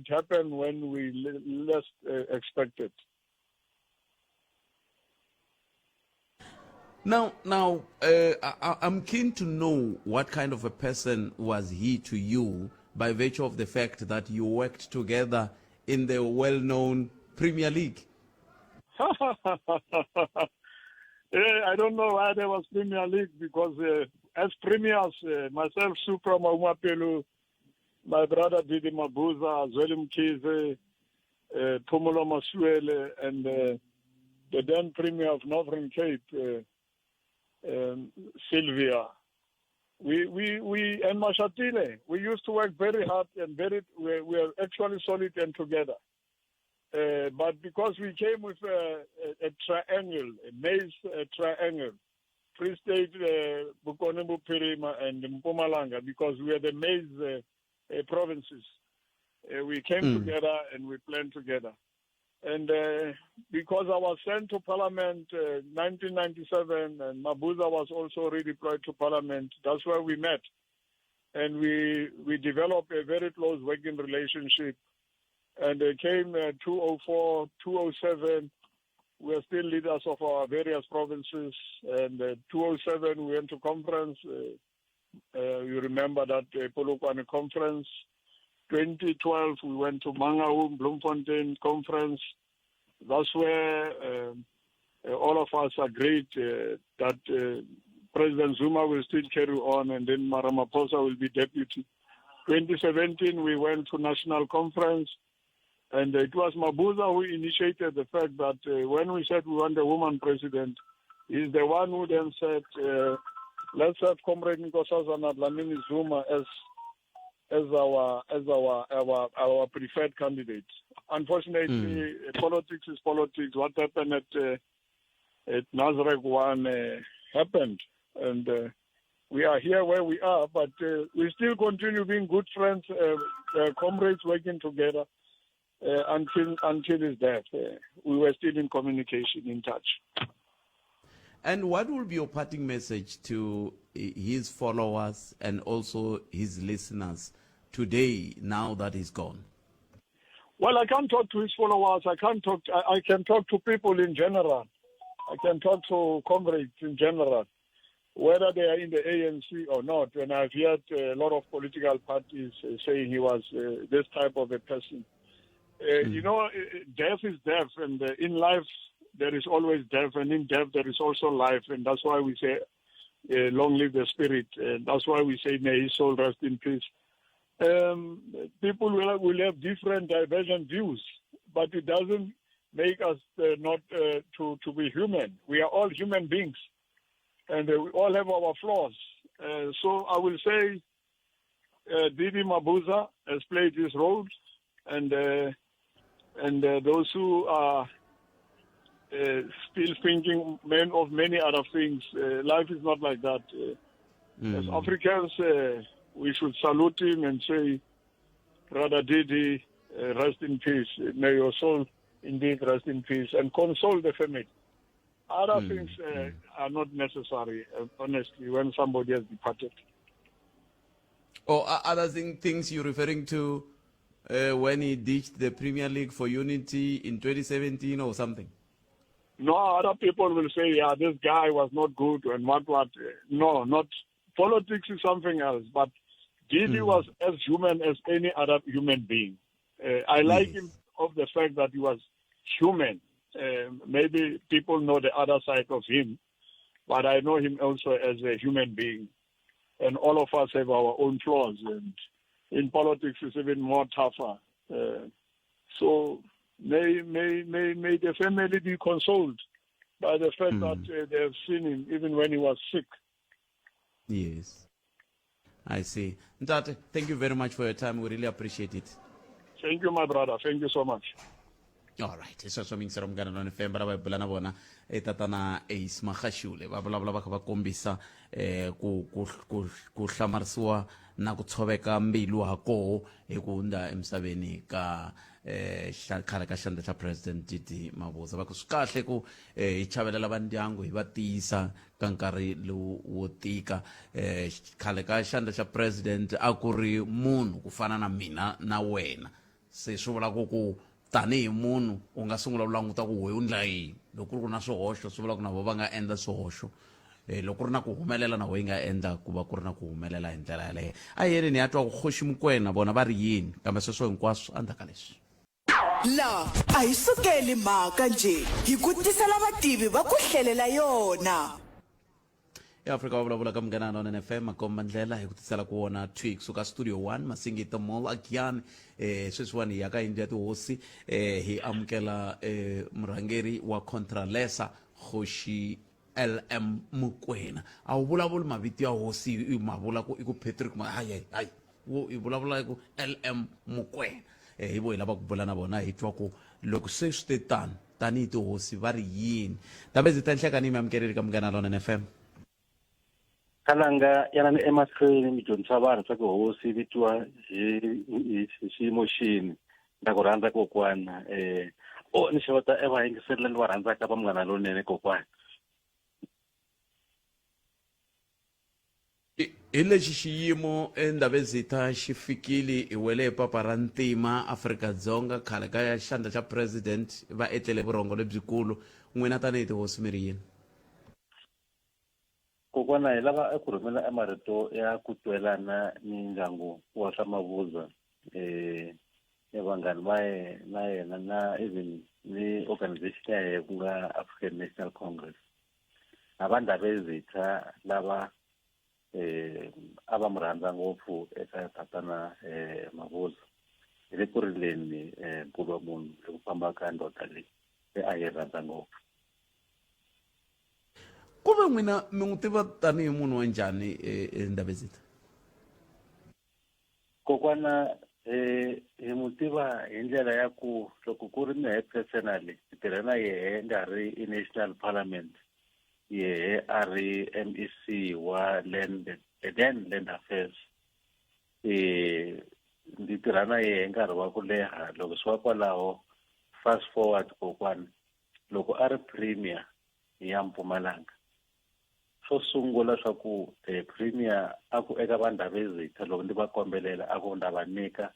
happened when we least expected. Now, I'm keen to know what kind of a person was he to you by virtue of the fact that you worked together in the well-known Premier League. I don't know why there was Premier League because as premiers, myself, Supra Maumapelu, my brother Didi Mabuza, Zweli Mkhize, Phumulo Masuele, and the then Premier of Northern Cape, Sylvia. And Mashatile, we used to work very hard and we were actually solid and together. But because we came with a triangle, a maize triangle, Free State, Bokone Bophirima, and Mpumalanga, because we are the maize provinces, we came together and we planned together. And because I was sent to Parliament 1997, and Mabuza was also redeployed to Parliament, that's where we met. And we developed a very close working relationship. And it came 2004, 2007, we are still leaders of our various provinces. And 2007, we went to conference. You remember that Polokwane conference. 2012, we went to Mangaung, Bloemfontein conference. That's where all of us agreed that President Zuma will still carry on, and then Ramaphosa will be deputy. 2017, we went to national conference. And it was Mabuza who initiated the fact that when we said we want a woman president, he's the one who then said, let's have Comrade Nkosazana Dlamini Zuma as our preferred candidate. Unfortunately, politics is politics. What happened at Nazareth 1 happened, and we are here where we are, but we still continue being good friends, comrades working together. Until his death, we were still in communication, in touch. And what will be your parting message to his followers and also his listeners today, now that he's gone? Well, I can't talk to his followers. I can talk to people in general. I can talk to comrades in general, whether they are in the ANC or not. And I've heard a lot of political parties saying he was this type of a person. You know, death is death, and in life there is always death, and in death there is also life, and that's why we say, long live the spirit, and that's why we say, may his soul rest in peace. People will have different divergent views, but it doesn't make us not to be human. We are all human beings, and we all have our flaws. So I will say Didi Mabuza has played his role, and those who are still thinking of many other things, life is not like that. As Africans, we should salute him and say, Brother Didi, rest in peace. May your soul indeed rest in peace, and console the family. Other things are not necessary, honestly, when somebody has departed. Or other things you're referring to when he ditched the Premier League for Unity in 2017 or something? No, other people will say, yeah, this guy was not good and what. No, not politics is something else. But Didi was as human as any other human being. I like him of the fact that he was human. Maybe people know the other side of him, but I know him also as a human being. And all of us have our own flaws. And in politics, it's even more tougher. So may the family be consoled by the fact that they have seen him even when he was sick. Yes, I see. Ntate, thank you very much for your time. We really appreciate it. Thank you, my brother. Thank you so much. All right. So mingisero mngana none femba la ba na bona tatana Ace Magashule ba bula ba ba kombisa ku hlamarisiwa na ku tshoveka mbilu hako ekunda emsabeni ka khale ka xandla xa president DD Mabuza va ku swi kahle ku hi chavelela va ndyangu hi va tiyisa ka nkarhi lowu wo tika khale ka xandla xa president a ku ri munhu ku fana na mina na wena se swi vula ku tanihi munhu u nga sungula u languta ku we u ndla yini loko ku ri na swihoxo swi vula ku na vo va nga endla swihoxo loko ri na ku humelela na yi nga endla ku va ku ri na ku humelela hi ndlela yaleyo a yeni ni ya twa ku Kgoshi Mokoena bona va ri yini kambe sweswo hinkwaswo endzhaku ka leswi la a hi sukeli mhaka nje hi ku tisela vativi va ku hlelela yona eAfrika va vulavula ka Munghana Lonene FM makomba ndlela hi ku tisela ku wona tweak suka studio 1 Masingita Mall Agyan sweswiwani hi ya ka yindlu ya tihosi hi amukela murhangeri wa Contralesa Kgoshi LM Mokoena a wu vulavuli mavito ya hosi i mavula ku i ku Patrick hayi wo i vulavula ku LM Mokoena hi vo hi lava ku bula na vona hi twa ku loko se swi te tanihi tihosi va ri yini kambe ndzi ta nhlekani mi amukeleli ka Munghana Lonene FM kalanga yana ni emahlweni mi dyondzisa vanhu swa ku hosi vitiwa hi xiyimo xini nda ku rhandza kokwana ni xeweta evayingiseri ni va rhandzaka va Munghana Lonene kokwana hi lexi xiyimo Ndabezitha xi fikile hi wele papa ra ntima Afrika-Dzonga khale ka xandla xa president va etlele vurhongo lebyikulu n'wina tanihi tihosi mi ri yini kokwana hi lava ku rhumela marito ya ku twelana ni ndyangu wa swa Mabuza vanghani va yena na even ni organization ya yena ku nga African National Congress na va Ndabezitha lava a va mu rhandza ngopfu eka tatana Mabuza hi le ku rileni nkulu wa munhu hi ku famba ka ndoda leyi a yi rhandza ngopfu ku ve n'wina mi n'wi tiva tanihi munhu wa njhani Ndabezitha kokwana hi mu tiva hi ndlela ya ku loko ku ri mehe personally hi tirha na yehe nga ri i National Parliament yehe a ri MEC wa Land Affairs ndzi tirha na yehe nkarhi wa ku leha loko swi wa kwalaho fast forward kokwana loko a ri premier ya Mpumalanga swo sungula swa ku premier a ku eka va Ndabezitha loko ndi va kombelela a ku nda va nyika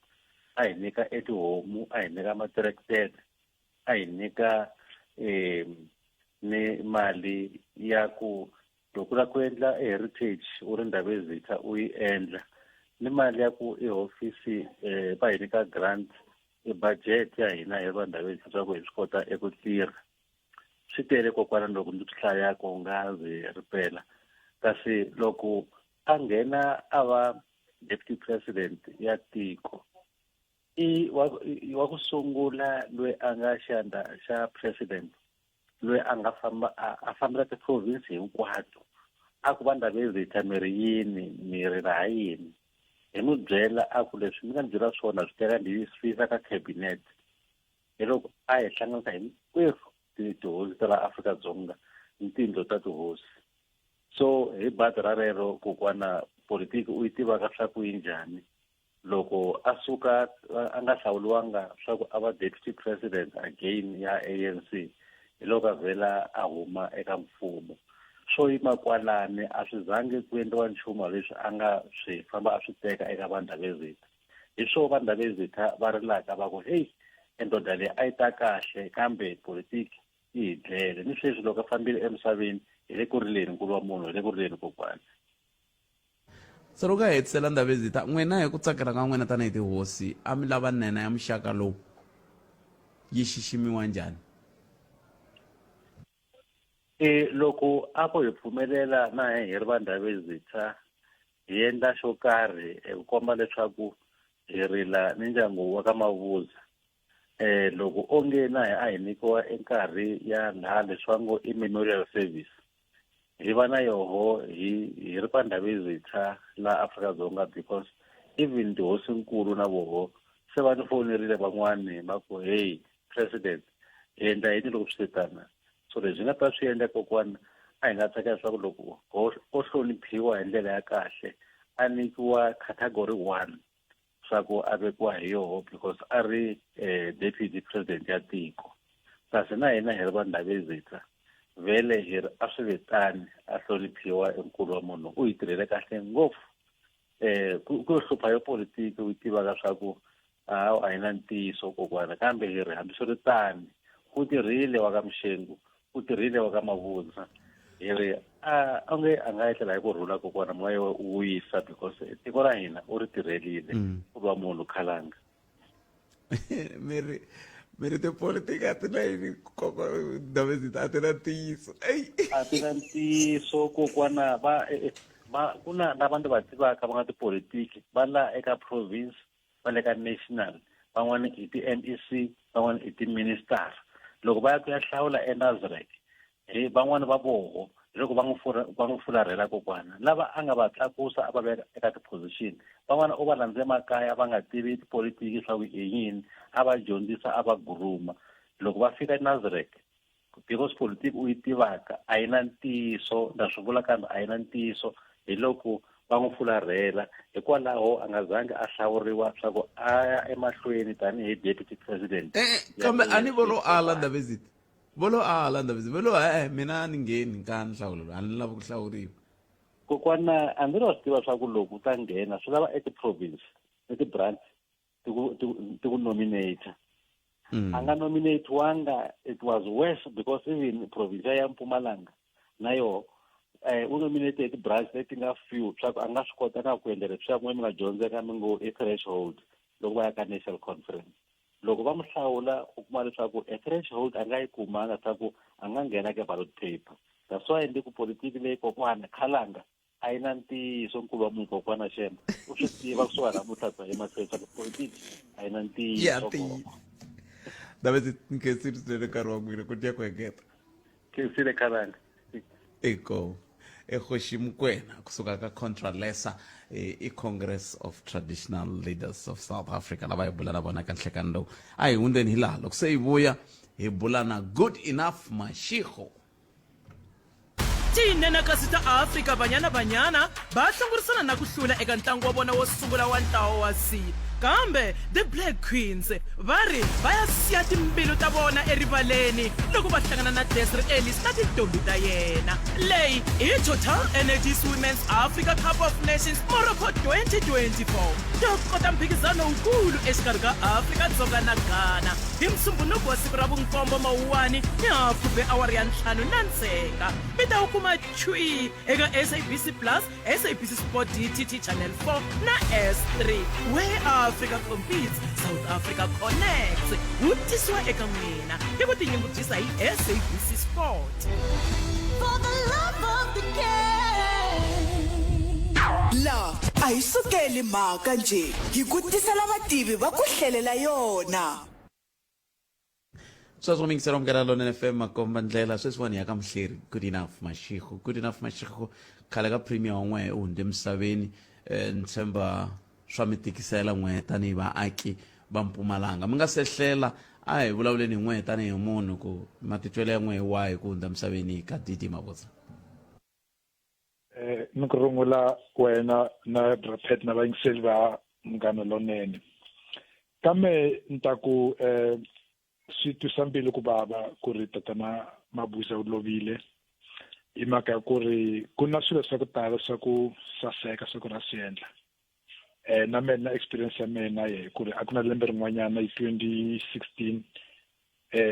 a hi nyika etihomu a hi nyika materetere a hi nyika ni mali ya ku loko la ku endla heritage u ri Ndabezitha u yi endla ni mali ya ku ehofisi va hi nyika grant budget ya hina hi va Ndabezitha swa ku hi swi kota eku tirha swi tele kokwana loko ndzi swi hlayaka u nga zi ripela kasi loko a nghena a va deputy president ya tiko wa ku sungula loyi a nga xandla xa president loyi a nga fambela ti-province hinkwato a ku va Ndabezitha mi ri yini mi ri laha yini hi n'wi byela a ku leswi mi nga ni byela swona swi teka ndi swi yisa ka cabinet hi loko a hi hlanganisa hinkwerhu tihosi ta la Afrika-Dzonga ni tiyindlo ta tihosi so hi badi ra rero kokwana politiki u yi tivaka swa ku yi njhani loko a suka a nga hlawuliwanga swa ku a va deputy president again ya ANC hi loko a vhela a huma eka mfumo swo yima kwalani a swi zangi ku endliwa nchumu leswi a nga swi famba a swi teka eka va Ndabezitha hi swo va Ndabezitha va rilaka va ku hey endoda leyi a yi ta kahle kambe politiki yi hi dlele ni sweswi loko a fambile emisaveni hi le ku rileni nkulu wa munhu hi le ku rileni kokwana se loko a hetisela Ndabezitha n'wina hi ku tsakela ka n'wina tanihi tihosi a mi lava nena ya muxaka lowu yi xiximiwa njhani loko a ko hi pfumelela na hi ri va Ndabezitha hi endla xo karhi ku komba leswaku hi rila ni ndyangu wa ka Mabuza loko onge na a hi nyikiwa enkarhi ya laha leswi va ngo i memorial service hi va na yoho hi ri va Ndabezitha la Afrika-Dzonga because even tihosinkulu na voho se va ni fonerile van'wani va ku hey president hi endla yini loko swi tana so leswi nga ta swi endla kokwana a hi nga tsakela leswaku loko o hloniphiwa hi ndlela ya kahle a nyikiwa category 1 swa ku a vekiwa hi yoho because a ri deputy president ya tiko kasi na hina hi ri vanhu lavezitsa vele hi ri a swi vitani a hloniphiwa enkulu wa munhu u hi tirhele kahle ngopfu ku hlupha yo politiki u tivaka swa ku a hi na ntiyiso kokwana kambe hi ri hambi swi ri tani u tirhile wa ka Mshengu u tirhile wa ka Mabundza hi ri a nga etlela hi ku rhula kokwana moya u wisa because tiko ra hina u ri tirhelile ku va munhu Khalanga Meri tipolitiki a ti na yini Davezitha a ti na ntiyiso a ti na ntiyiso kokwana ku na vanhu va tivaka va nga tipolitiki va la eka province va le ka national van'wana i ti-MEC van'wana i ti-minister loko va ya ku ya hlawula eNazareth van'wana va voho loko va n'wi fularhela kokwana lava a nga va tlakusa a va veka eka ti-position van'wana u va landze makaya va nga tivi tipolitiki swa ku i yini a va dyondzisa a va guruma loko va fika eNazareth because politiki u yi tivaka a yi na ntiyiso na swi vula kambe a yi na ntiyiso hi loko va n'wi fularhela hikwalaho a nga zangi a hlawuriwa swa ku a ya emahlweni tanihi deputy president kambe a ni volo ala Davezitha volo ala Davezitha volo mina ni ngheni ka nhlawulo a ni lava ku hlawuriwa kokwana a ndzi lo swi tiva swa ku loko u ta nghena swi lava eti-province eti-branch ti ku nominate a nga nominate wanga it was worse because even province ya Mpumalanga na yo u nominated branch leti nga few swa ku a nga swi kota na ku endlela swa ku mi nga dyondzeka mi ngo threshold loko va ya ka national conference loko va mu hlawula u kuma leswaku threshold a nga yi kumanga swa ku a nga nghena ka ballot paper that's why ndi ku politiki leyi kokwana Khalanga a yi na ntiyiso nkulu wa munhu kokwana Shemba u swi tiva kusuka namuntlha bya emahlweni swa ku politiki a yi na ntiyiso Davezitha nkhensirisile nkarhi wa n'wina ku tiya ku hengeta khensile Khalanga eko Kgoshi Mokoena kusuka ka Contralesa i-Congress of Traditional Leaders of South Africa lava hi bula na vona ka nhlekani lowu a hi hundzeni hi laha loko se hi vuya hi bula na Good Enough Mashego tinenekasi ta Afrika Banyana Banyana va hlungurisana na ku hlula eka ntlangu wa vona wo sungula wa ntlawa wa C kambe the Black Queens va ri va ya siya timbilu ta vona erivaleni loko va hlangana na Desiree Ellis na tintombi ta yena leyi i Total Energies Women's Africa Cup of Nations Morocco 2024 tokota mphikizano wukulu exikarhi ka Afrika-Dzonga na Ghana hi Musumbunuko wa siku ra vu-7 Mawuwani ni hafu be awara ya 5 na ntseka mi ta wu kuma chui eka SABC Plus, SABC Sport DTT Channel 4 na S3 where Africa competes, South Africa connects. Wu tisiwa eka n'wina hi ku tinyungubyisa hi SABC Sport. For the love of the game. La a hi sukeli mhaka nje hi ku tisela vativi va ku hlelela yona. sweswo mingisela amukela lona FM makomba ndlela sweswiwani ya ka Mhleri Good Enough Mashego Good Enough Mashego khale ka premier wa n'we u hundze misaveni ntshemba swa mi tikisela n'we tanihi vaaki va Mpumalanga mi nga se hlela a hi vulavuleni hi n'we tanihi munhu ku matitwelo ya n'we hi wahi ku hundza misaveni ka Didi Mabuza ni ku rungula wena na Brapet na vayingiseli va Munghana Lonene kambe nta ku swi twisa mbilu ku bava ku ri tatana Mabuza u lovile hi mhaka ya ku ri ku na swilo swa ku tala swa ku saseka swa ku ra swi endla na mina experience ya mina ye ku ri a ku na lembe rin'wanyana hi 2016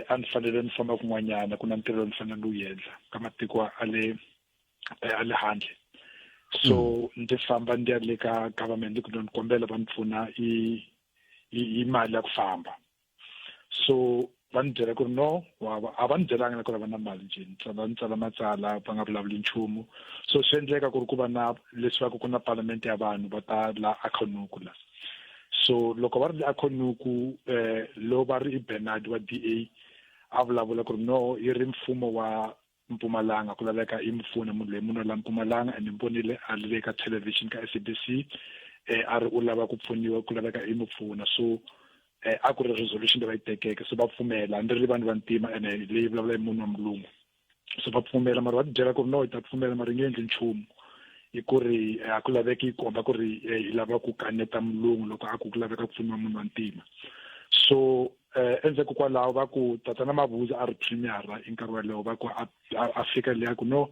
a ni fanele ni famba kun'wanyana ku na ntirho ni fanele ni wu endla ka matiko a le handle so ndzi famba ndi ya le ka government ku ni kombela va ni pfuna hi mali ya ku famba so va ni byela ku ri no a va ni byelanga ku ri va na mali nje ni tsala matsala va nga vulavuli nchumu so swi endleka ku ri ku va na leswi va ku na parliament ya vanhu va ta la Akhonuku la so loko va ri Akhonuku lo va ri Bernard wa DA a vulavula ku ri no yi ri mfumo wa Mpumalanga ku laveka i mfuna munhu leyi munhu la Mpumalanga and mbonile a le ka television ka SABC a ri u lava ku pfuniwa ku laveka i mupfuna so a ku ri resolution leyi va yi tekeke so va pfumela ndzi ri vanhu va ntima ene leyi vulavula hi munhu wa mulungu so va pfumela mara va ti byela ku ri no hi ta pfumela mara nge endli nchumu hi ku ri a ku laveki yi komba ku ri hi lava ku kaneta mulungu loko a ku laveka ku pfuniwa munhu wa ntima. So endzhaku kwalaho va ku tatana Mabuza a ri premiera hi nkarhi walowo va ku a fika leya ku no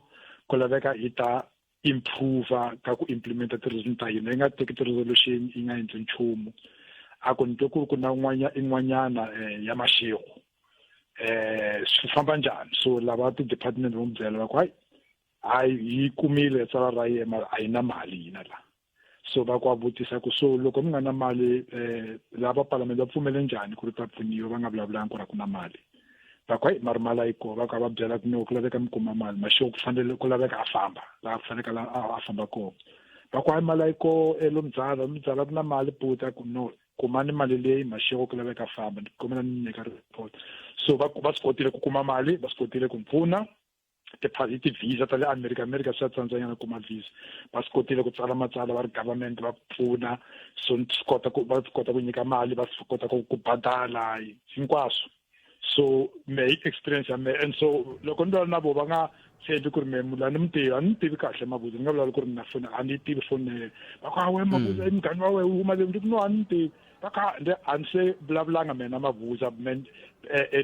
ku laveka hi ta improve ka ku implementa ti-resolution ta hina, yi nga teki ti-resolution yi nga endli nchumu. A ku ni twe ku ri ku na in'wanyana ya Mashego swi famba njhani. So lava ti-department vo mu byela va ku hayi yi kumile tsala ra yena a yi na mali hina la. So va ku vutisa ku so loko mi nga na mali lava palamende va pfumele njhani ku ri ta pfuniwa va nga vulavulangi ku ri ku na mali. Va ku mari mali a yi kona, va ku va byela ku no ku laveka mi kuma mali, Mashego ku fanele ku laveka a famba laha ku fanekele a famba kona. Va ku mali a yi kona lo Mzala ku na mali puta ku no kumani mali leyi Mashego ku laveka a famba, ni kombela ni nyika report. So va swi kotile ku kuma mali, va swi kotile ku pfuna ti-visa ta le America swa tsandzanyana ku kuma visa, va swi kotile ku tsala matsalwa va ri government va pfuna. So va swi kota ku nyika mali, va swi kota ku badala hinkwaswo. So me experience ya me, and so loko ni na vo va nga tshembi ku ri me mula ni ni tivi kahle Mabuza, ni nga vulavula ku ri na foni a ni tivi foni va ku we Mabuza mugani wa we u huma le ndi ku no a ni tivi va ka a ni se vulavulanga mina Mabuza ni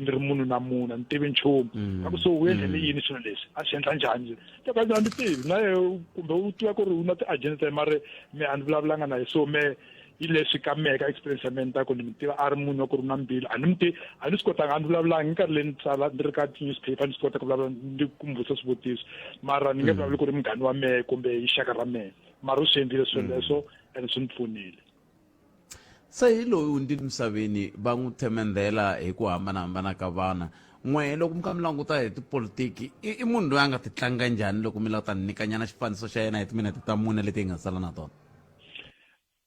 ri munhu na munhu a ni tivi nchumu. Va ku so u endlele yini swilo leswi a swi endla njhani a ni tivi na ye kumbe u tiva ku ri u na ti-agent mara me a ni vulavulanga na ye. So me hi leswi ka meka experience ya me ni ta ku ni mi tiva a ri munhu wa ku ri na mbilu, a ni swi kotanga a ni vulavulangi nkarhi leyi ni tsala ni ri ka newspaper ni swi kota ku vulavula ni ku mi vutisa swivutiso, mara ni nge vulavuli ku ri munghani wa mehe kumbe hi xaka ra mehe, mara u swi endlile swilo leswo and swi ni pfunile. Se hi loyi ndi misaveni va n'wi themendhela hi ku hambanahambana ka vana, n'we loko mi kha mi languta hi tipolitiki i munhu loyi a nga ti tlanga njhani loko mi lava ta nyikanyana xifaniso xa yena hi timinete ta mune leti hi nga sala na tona?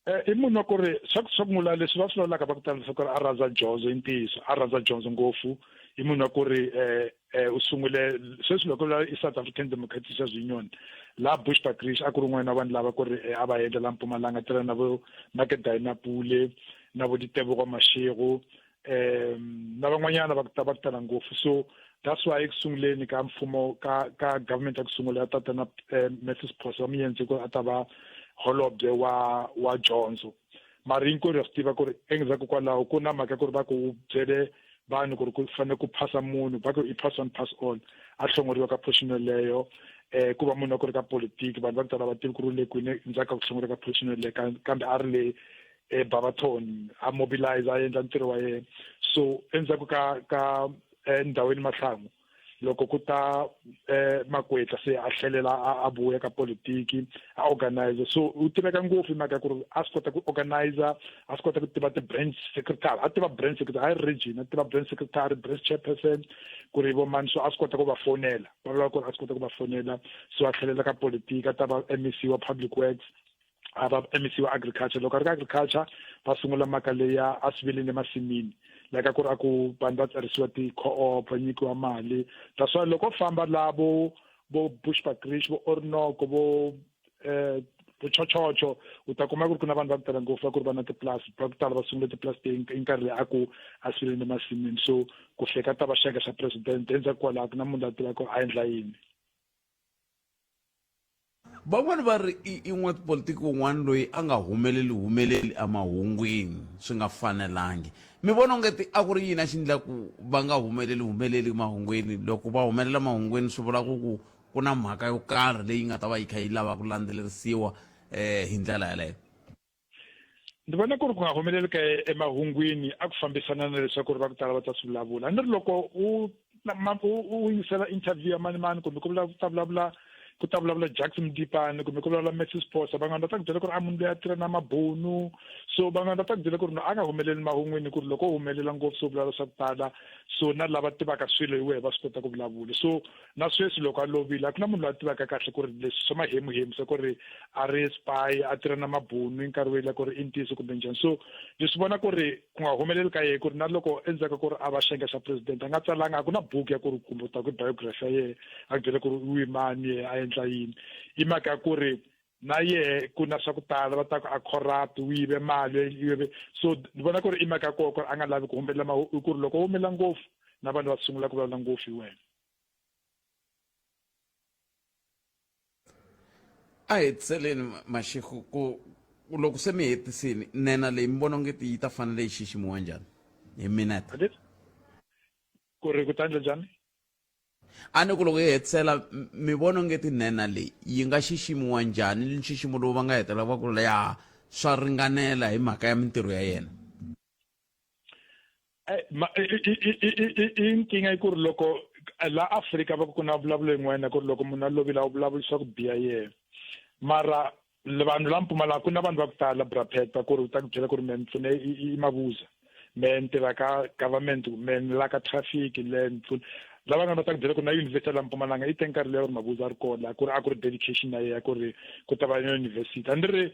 I munhu wa ku ri swa ku sungula leswi va swi vulavulaka va ku talisa ku ri a rhandza dyondzo i ntiyiso, a rhandza dyondzo ngopfu. I munhu wa ku ri u sungule sweswi loko i South African Democratic Union laha Bushbuckridge a ku ri n'wana wa vanhu lava ku ri a va endla la Mpumalanga, tirha na vo Makedai na Pule na vo Ditebogo Mashego na van'wanyana va ku tala ngopfu. So that's why ekusunguleni ka mfumo ka government ya ku sungula ya tatana Matthews Phosa va mi endle ku a ta va holobye wa dyondzo, mara hinkwenu ya swi tiva ku ri endzhaku kwalaho ku na mhaka ku ri va ku byele vanhu ku ri ku fanele ku phasa munhu, va ku i pass on pass on, a hlongoriwa ka position yeleyo ku va munhu wa ku ri ka politiki vanhu va ku tala va tivi ku ri le kwini endzhaku ka ku hlongoriwa ka position yeleyo kambe a ri le Barberton a mobilize a endla ntirho wa yena. So endzhaku ka ndhawini Mahlangu loko ku ta Makwetla se a tlhelela a vuya ka politiki a organize. So u tiveka ngopfu hi mhaka ku ri a swi kota ku organize, a swi kota ku tiva ti-branch secretary, a tiva branch secretary a region, a tiva branch secretary, branch chairperson ku ri vo mani. So a swi kota ku va fonela, va vula ku ri a swi kota ku va fonela. So a tlhelela ka politiki a ta va MEC wa Public Works, a va MEC wa Agriculture. Loko a ri ka Agriculture va sungula mhaka leya a swiveleni emasin'wini like ku ri a ku vanhu va tsarisiwa ti-co-op va nyikiwa mali. That's why loko famba laha vo Bushbuckridge vo Orinoco vo Chochocho u ta kuma ku ri ku na vanhu va ku tala ngopfu va ku ri va na tiplasi va ku tala va sungule tiplasi hi nkarhi leyi a ku a swiveleni emasin'wini. So ku fika ta va xaka xa president endzhaku kwalaho ku na munhu a tiva ku a endla yini. Van'wani va ri i n'watipolitiki wun'wana loyi a nga humeleli emahungwini swi nga fanelangi. Mi vona ongeti a ku ri yini a xi endlaku va nga humeleli emahungwini? Loko va humelela emahungwini swi vula ku na mhaka yo karhi leyi nga ta va yi kha yi lava ku landzelerisiwa hi ndlela yaleyo. Ni vona ku ri ku nga humeleli ka emahungwini a ku fambisana na leswaku ri va ku tala va ta swi vulavula. Ni ri loko u yingisela interview ya mani kumbe ku ta vulavula Jackson Mdipane kumbe ku vulavula Matthews Phosa van'wana va ta ku byela ku ri a munhu loyi a tirha na mabunu. So van'wana va ta ku byela ku ri a nga humeleli mahungwini ku ri loko u humelela ngopfu swo vulavula swa ku tala so na lava tivaka swilo hi wehe va swi kota ku vulavula. So na sweswi loko a lovile a ku na munhu loyi a tivaka kahle ku ri leswi swa mahemuhemu swa ku ri a ri spy a tirha na mabunu hi nkarhi wele ku ri i ntiyiso kumbe njhani. So leswi vona ku ri ku nga humeleli ka yena ku ri na loko endzhaku ku ri a va xenga xa president a nga tsalanga a ku na buku ya ku ri kumbe u ta ku biography ya yena a byela ku ri u yimani a endla yini. Hi mhaka ya ku ri na ye ku na swa ku tala va ta ku a corrupt u yive mali yive. So ni vona ku ri i mhaka ya kona ku ri a nga lavi ku humelela ku ri loko u humelela ngopfu na vanhu va sungula ku vulavula ngopfu hi wena. a hi tiseleni Mashego ku loko se mi hetisini nena leyi mi vona ngeti yi ta fanele yi xiximiwa njhani hi minete ku ri ku tandla njhani a ni ku loko yi hetisela mi vona ngeti nena leyi yi nga xiximiwa njhani nxiximo lowu va nga hetela va ku ya swa ringanela hi mhaka ya mintirho ya yena inkinga yi ku ri loko la Afrika va ku na vulavula yin'wana ku ri loko munhu a lovile a vulavulisa ku biha yena mara vanhu la Mpumalanga ku na vanhu va ku tala brapeta ku ri u ta ku byela ku ri me pfune i Mabuza me ni tirha ka government me ni la ka traffic le pfune lava nga ta ku byela ku na university la Mpumalanga yi teka nkarhi leyo Mabuza a ri kona ku ri a ku ri dedication ya yena ku ri ku ta va na university and ri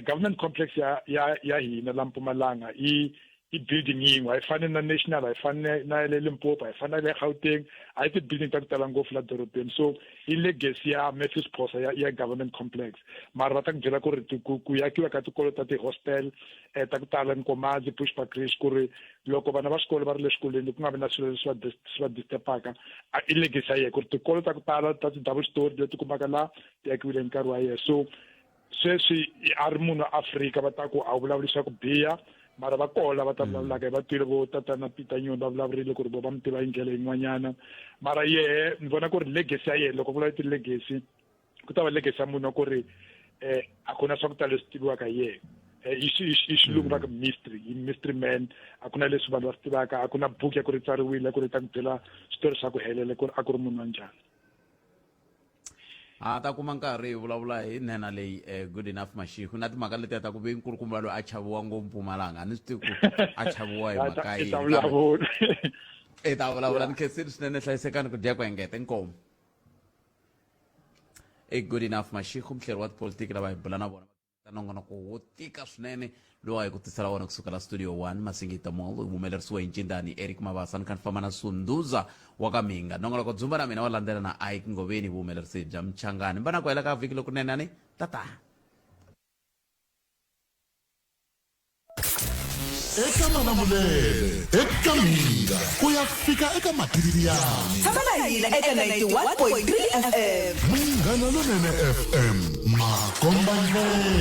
government complex ya hina la Mpumalanga i building yin'we a yi fani na national a yi fani na le Limpopo a yi fani na le Gauteng a yi ti-building ta ku tala ngopfu la dorobeni so i legacy ya Matthews Phosa ya government complex mara va ta ku byela ku ri ku yakiwa ka tikolo ta ti-hostel ta ku tala Nkomazi Bushbuckridge ku ri loko vana va xikolo va ri le xikolweni ku nga vi na swilo leswi va disturbaka i legacy ya yena ku ri tikolo ta ku tala ta ti-double story leti kumaka la ti yakiwile hi nkarhi wa yena so sweswi a ri munhu wa Afrika va ta ku a wu vulavurisa ku biha mara va kola va ta vulavulaka va twile vo tatana Peter Nyoni va vulavurile ku ri vo va mi tiva hi ndlela yin'wanyana mara yehe ni vona ku ri legacy ya yena loko vula ti legacy ku ta va legacy ya munhu wa ku ri a ku na swa ku tala leswi tiviwaka hi yena i xilungu va ka mystery man a ku na leswi vanhu va swi tivaka a ku na book ya ku ri tsariwile ku ri ta ku byela switori swa ku helela ku ri a ku ri munhu wa njhani a ta kuma nkarhi hi vulavula hi nena leyi good enough Mashego na timhaka letiya ta ku ve nkulukumba loyi a chaviwa ngopfu Mpumalanga a ni swi tivi ku a chaviwa hi mhaka yini i ta vulavula ni khensini swinene hlayisekani ku dya ku engeta inkomo good enough Mashego muhleri wa tipolitiki lava hi bula na vona nongonoko wo tika swinene lowu a hi ku tisela wona kusuka la studio 1 Masingita Mall humelerisiwa hi Ncindani Eric Mabasa ni kha ni famba na Sunduza wa ka Minga nongonoko dzumba na mina wa landzela na Ike Ngoveni vuhumelerisi bya Mchangani mbana ku hela ka vhiki lokunene ani tata eka Malamulele eka Minga ku ya fika eka Matiliyani tshama na hina eka 91.3 FM Munghana Lonene FM Makomba Ndlela